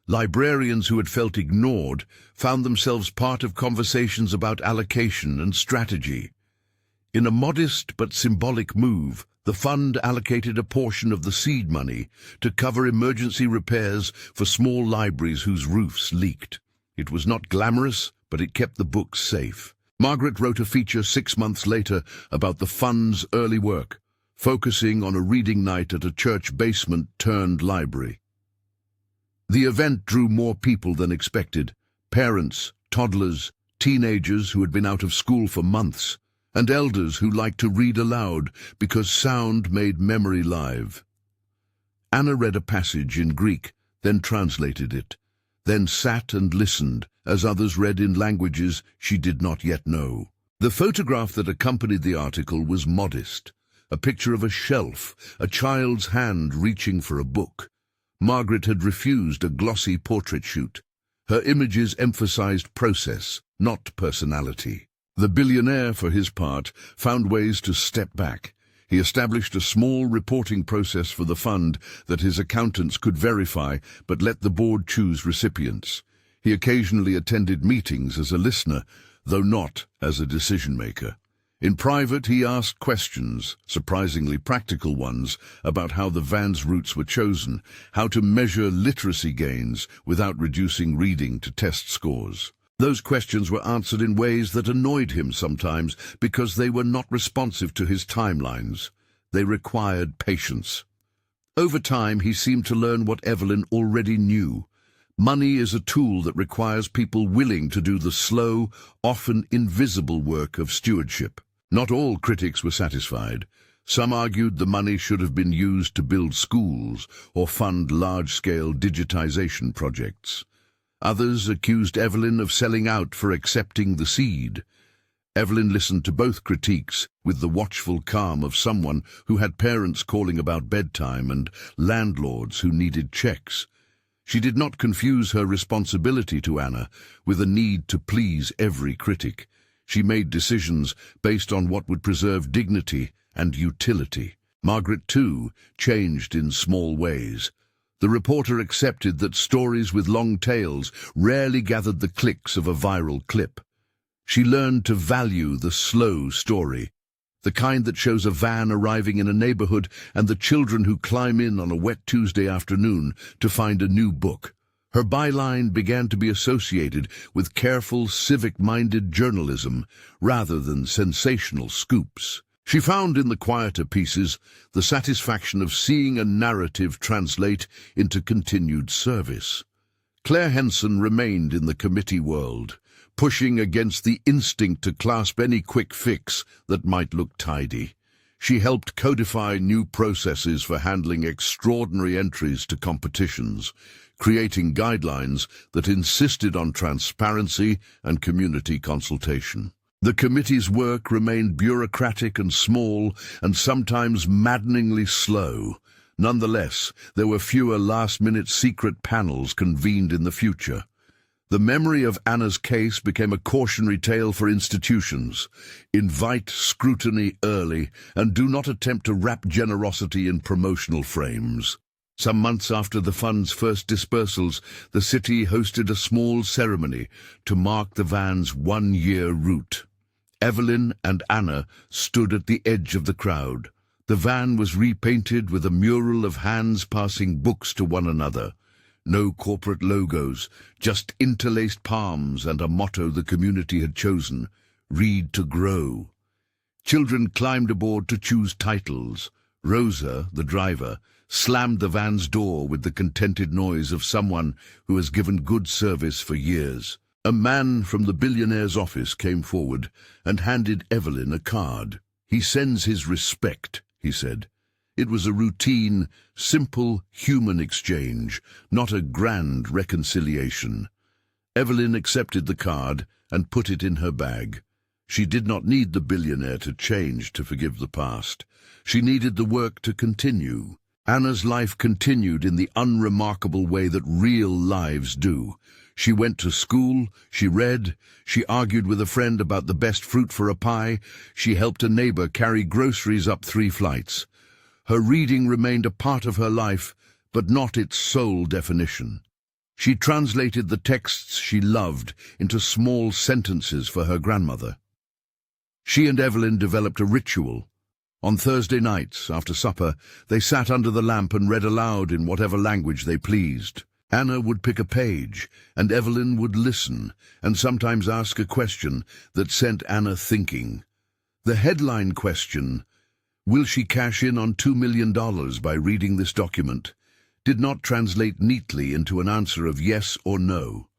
Librarians who had felt ignored found themselves part of conversations about allocation and strategy. In a modest but symbolic move, the fund allocated a portion of the seed money to cover emergency repairs for small libraries whose roofs leaked. It was not glamorous, but it kept the books safe. Margaret wrote a feature 6 months later about the fund's early work, focusing on a reading night at a church basement turned library. The event drew more people than expected: parents, toddlers, teenagers who had been out of school for months, and elders who liked to read aloud because sound made memory live. Anna read a passage in Greek, then translated it, then sat and listened as others read in languages she did not yet know. The photograph that accompanied the article was modest, a picture of a shelf, a child's hand reaching for a book. Margaret had refused a glossy portrait shoot. Her images emphasized process, not personality. The billionaire, for his part, found ways to step back. He established a small reporting process for the fund that his accountants could verify, but let the board choose recipients. He occasionally attended meetings as a listener, though not as a decision-maker. In private, he asked questions, surprisingly practical ones, about how the van's routes were chosen, how to measure literacy gains without reducing reading to test scores. Those questions were answered in ways that annoyed him sometimes because they were not responsive to his timelines. They required patience. Over time, he seemed to learn what Evelyn already knew. Money is a tool that requires people willing to do the slow, often invisible work of stewardship. Not all critics were satisfied. Some argued the money should have been used to build schools or fund large-scale digitization projects. Others accused Evelyn of selling out for accepting the seed. Evelyn listened to both critiques with the watchful calm of someone who had parents calling about bedtime and landlords who needed checks. She did not confuse her responsibility to Anna with a need to please every critic. She made decisions based on what would preserve dignity and utility. Margaret, too, changed in small ways. The reporter accepted that stories with long tails rarely gathered the clicks of a viral clip. She learned to value the slow story, the kind that shows a van arriving in a neighborhood and the children who climb in on a wet Tuesday afternoon to find a new book. Her byline began to be associated with careful, civic-minded journalism rather than sensational scoops. She found in the quieter pieces the satisfaction of seeing a narrative translate into continued service. Claire Henson remained in the committee world, pushing against the instinct to clasp any quick fix that might look tidy. She helped codify new processes for handling extraordinary entries to competitions, creating guidelines that insisted on transparency and community consultation. The committee's work remained bureaucratic and small, and sometimes maddeningly slow. Nonetheless, there were fewer last-minute secret panels convened in the future. The memory of Anna's case became a cautionary tale for institutions. Invite scrutiny early, and do not attempt to wrap generosity in promotional frames. Some months after the fund's first dispersals, the city hosted a small ceremony to mark the van's one-year route. Evelyn and Anna stood at the edge of the crowd. The van was repainted with a mural of hands passing books to one another. No corporate logos, just interlaced palms and a motto the community had chosen: "Read to grow." Children climbed aboard to choose titles. Rosa, the driver, slammed the van's door with the contented noise of someone who has given good service for years. A man from the billionaire's office came forward and handed Evelyn a card. "He sends his respect," he said. It was a routine, simple human exchange, not a grand reconciliation. Evelyn accepted the card and put it in her bag. She did not need the billionaire to change to forgive the past. She needed the work to continue. Anna's life continued in the unremarkable way that real lives do. She went to school, she read, she argued with a friend about the best fruit for a pie, she helped a neighbor carry groceries up 3 flights. Her reading remained a part of her life, but not its sole definition. She translated the texts she loved into small sentences for her grandmother. She and Evelyn developed a ritual. On Thursday nights, after supper, they sat under the lamp and read aloud in whatever language they pleased. Anna would pick a page, and Evelyn would listen, and sometimes ask a question that sent Anna thinking. The headline question, "Will she cash in on $2 million by reading this document?" did not translate neatly into an answer of yes or no.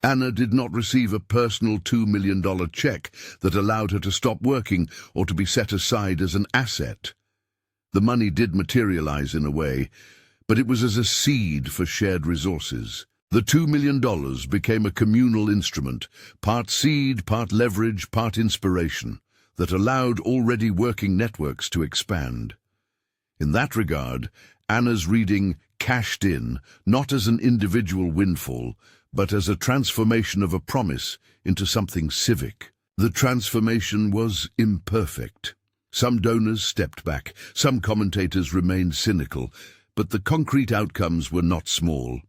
Anna did not receive a personal $2 million check that allowed her to stop working or to be set aside as an asset. The money did materialize in a way, but it was as a seed for shared resources. The $2 million became a communal instrument, part seed, part leverage, part inspiration, that allowed already working networks to expand. In that regard, Anna's reading cashed in, not as an individual windfall, but as a transformation of a promise into something civic. The transformation was imperfect. Some donors stepped back, some commentators remained cynical, but the concrete outcomes were not small.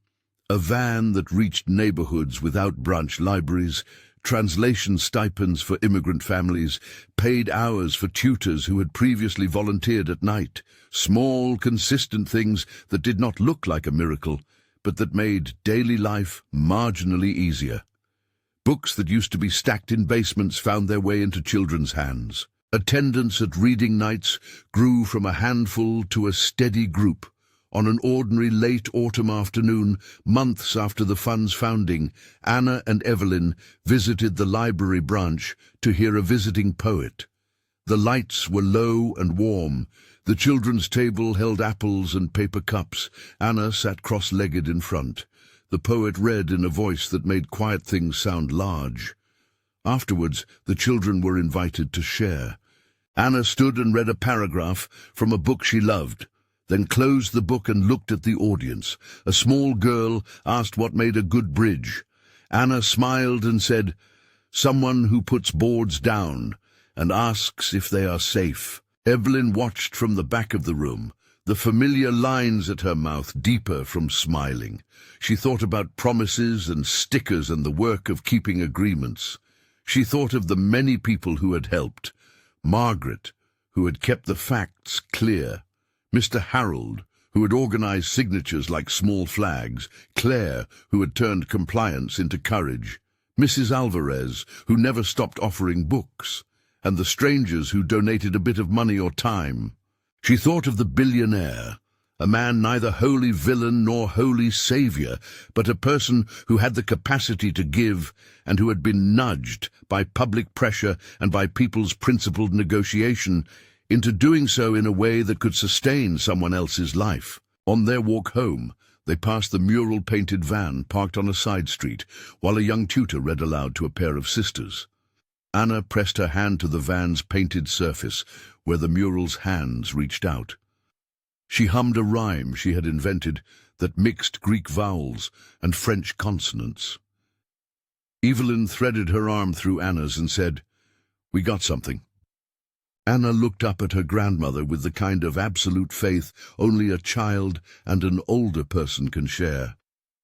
A van that reached neighborhoods without branch libraries, translation stipends for immigrant families, paid hours for tutors who had previously volunteered at night, small, consistent things that did not look like a miracle, but that made daily life marginally easier. Books that used to be stacked in basements found their way into children's hands. Attendance at reading nights grew from a handful to a steady group. On an ordinary late autumn afternoon, months after the fund's founding, Anna and Evelyn visited the library branch to hear a visiting poet. The lights were low and warm. The children's table held apples and paper cups. Anna sat cross-legged in front. The poet read in a voice that made quiet things sound large. Afterwards, the children were invited to share. Anna stood and read a paragraph from a book she loved, then closed the book and looked at the audience. A small girl asked what made a good bridge. Anna smiled and said, "Someone who puts boards down and asks if they are safe." Evelyn watched from the back of the room, the familiar lines at her mouth deeper from smiling. She thought about promises and stickers and the work of keeping agreements. She thought of the many people who had helped. Margaret, who had kept the facts clear. Mr. Harold, who had organized signatures like small flags. Claire, who had turned compliance into courage. Mrs. Alvarez, who never stopped offering books. And the strangers who donated a bit of money or time. She thought of the billionaire, a man neither wholly villain nor wholly savior, but a person who had the capacity to give and who had been nudged by public pressure and by people's principled negotiation into doing so in a way that could sustain someone else's life. On their walk home, they passed the mural-painted van parked on a side street, while a young tutor read aloud to a pair of sisters. Anna pressed her hand to the van's painted surface, where the mural's hands reached out. She hummed a rhyme she had invented that mixed Greek vowels and French consonants. Evelyn threaded her arm through Anna's and said, "We got something." Anna looked up at her grandmother with the kind of absolute faith only a child and an older person can share.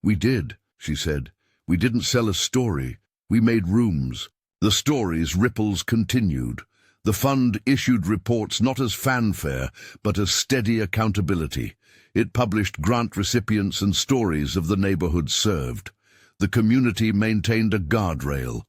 "We did," she said. "We didn't sell a story. We made rooms." The story's ripples continued. The fund issued reports not as fanfare, but as steady accountability. It published grant recipients and stories of the neighborhoods served. The community maintained a guardrail.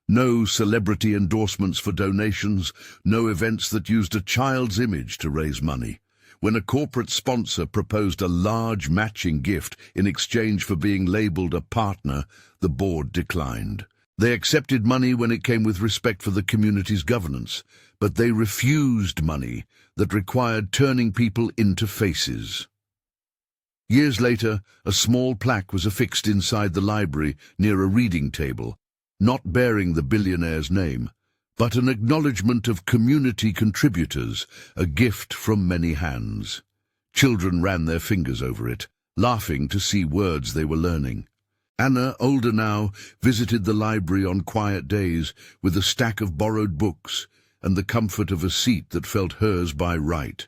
No celebrity endorsements for donations, no events that used a child's image to raise money. When a corporate sponsor proposed a large matching gift in exchange for being labeled a partner, the board declined. They accepted money when it came with respect for the community's governance, but they refused money that required turning people into faces. Years later, a small plaque was affixed inside the library near a reading table, not bearing the billionaire's name, but an acknowledgement of community contributors, a gift from many hands. Children ran their fingers over it, laughing to see words they were learning. Anna, older now, visited the library on quiet days with a stack of borrowed books and the comfort of a seat that felt hers by right.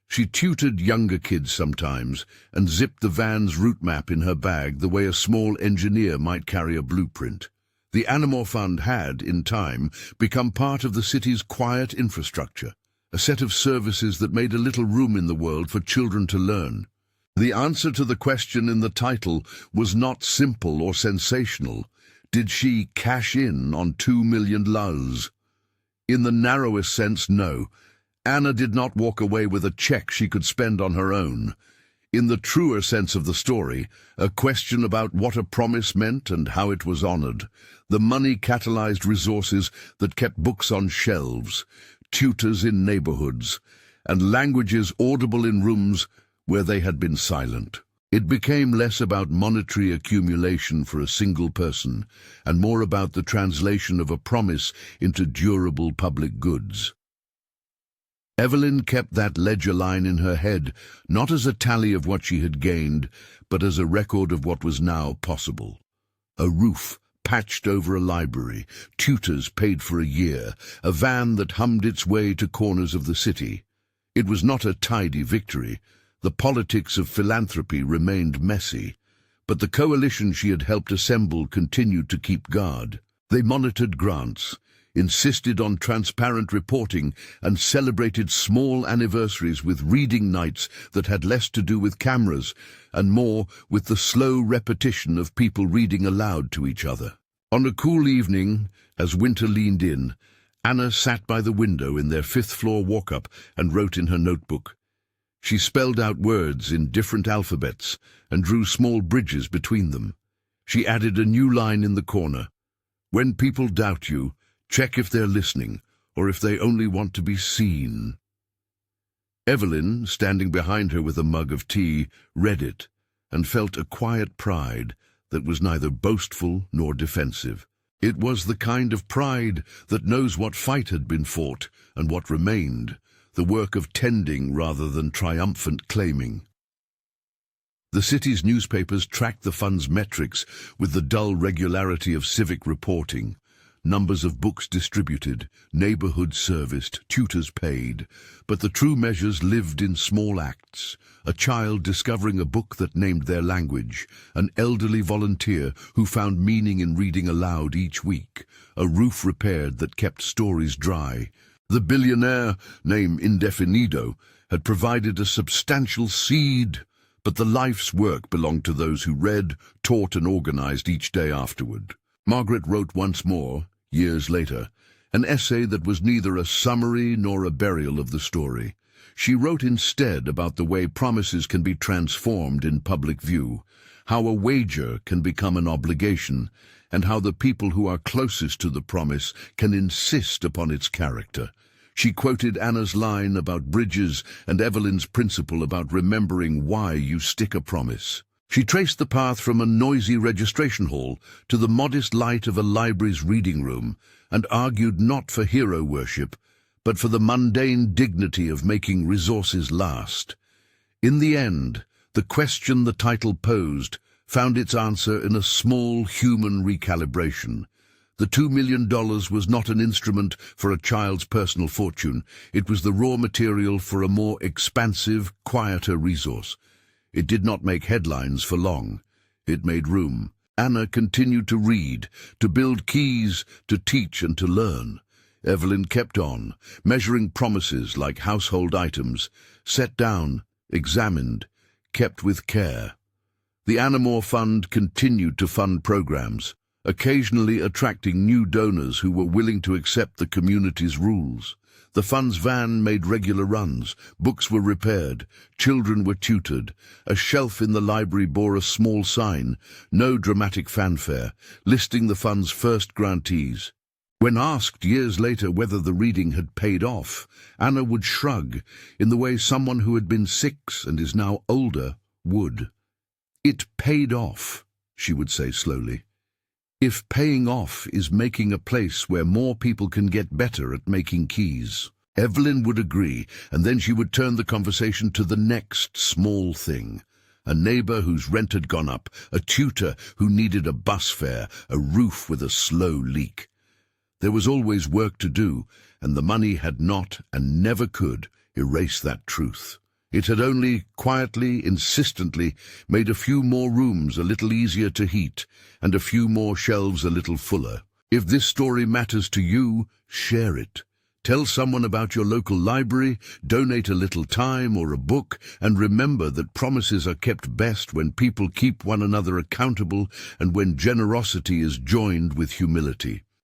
She tutored younger kids sometimes and zipped the van's route map in her bag the way a small engineer might carry a blueprint. The Animal Fund had, in time, become part of the city's quiet infrastructure, a set of services that made a little room in the world for children to learn. The answer to the question in the title was not simple or sensational. Did she cash in on 2 million lulls? In the narrowest sense, no. Anna did not walk away with a check she could spend on her own. In the truer sense of the story, a question about what a promise meant and how it was honored. The money catalyzed resources that kept books on shelves, tutors in neighborhoods, and languages audible in rooms where they had been silent. It became less about monetary accumulation for a single person and more about the translation of a promise into durable public goods. Evelyn kept that ledger line in her head, not as a tally of what she had gained, but as a record of what was now possible. A roof patched over a library, tutors paid for a year, a van that hummed its way to corners of the city. It was not a tidy victory. The politics of philanthropy remained messy, but the coalition she had helped assemble continued to keep guard. They monitored grants, insisted on transparent reporting, and celebrated small anniversaries with reading nights that had less to do with cameras and more with the slow repetition of people reading aloud to each other. On a cool evening, as winter leaned in, Anna sat by the window in their fifth-floor walk-up and wrote in her notebook. She spelled out words in different alphabets and drew small bridges between them. She added a new line in the corner. "When people doubt you, check if they're listening, or if they only want to be seen." Evelyn, standing behind her with a mug of tea, read it and felt a quiet pride that was neither boastful nor defensive. It was the kind of pride that knows what fight had been fought and what remained, the work of tending rather than triumphant claiming. The city's newspapers tracked the fund's metrics with the dull regularity of civic reporting. Numbers of books distributed, neighborhoods serviced, tutors paid. But the true measures lived in small acts. A child discovering a book that named their language, an elderly volunteer who found meaning in reading aloud each week, a roof repaired that kept stories dry. The billionaire, name indefinido, had provided a substantial seed, but the life's work belonged to those who read, taught, and organized each day afterward. Margaret wrote once more, years later, an essay that was neither a summary nor a burial of the story, She wrote instead about the way promises can be transformed in public view, how a wager can become an obligation, and how the people who are closest to the promise can insist upon its character. She quoted Anna's line about bridges and Evelyn's principle about remembering why you stick a promise. She traced the path from a noisy registration hall to the modest light of a library's reading room, and argued not for hero worship, but for the mundane dignity of making resources last. In the end, the question the title posed found its answer in a small human recalibration. The $2 million was not an instrument for a child's personal fortune. It was the raw material for a more expansive, quieter resource. It did not make headlines for long. It made room. Anna continued to read, to build keys, to teach and to learn. Evelyn kept on, measuring promises like household items, set down, examined, kept with care. The Anamore Fund continued to fund programs, occasionally attracting new donors who were willing to accept the community's rules. The fund's van made regular runs, books were repaired, children were tutored. A shelf in the library bore a small sign, no dramatic fanfare, listing the fund's first grantees. When asked years later whether the reading had paid off, Anna would shrug in the way someone who had been 6 and is now older would. "It paid off," she would say slowly. "If paying off is making a place where more people can get better at making keys." Evelyn would agree, and then she would turn the conversation to the next small thing. A neighbor whose rent had gone up, a tutor who needed a bus fare, a roof with a slow leak. There was always work to do, and the money had not, and never could, erase that truth. It had only, quietly, insistently, made a few more rooms a little easier to heat, and a few more shelves a little fuller. If this story matters to you, share it. Tell someone about your local library, donate a little time or a book, and remember that promises are kept best when people keep one another accountable and when generosity is joined with humility.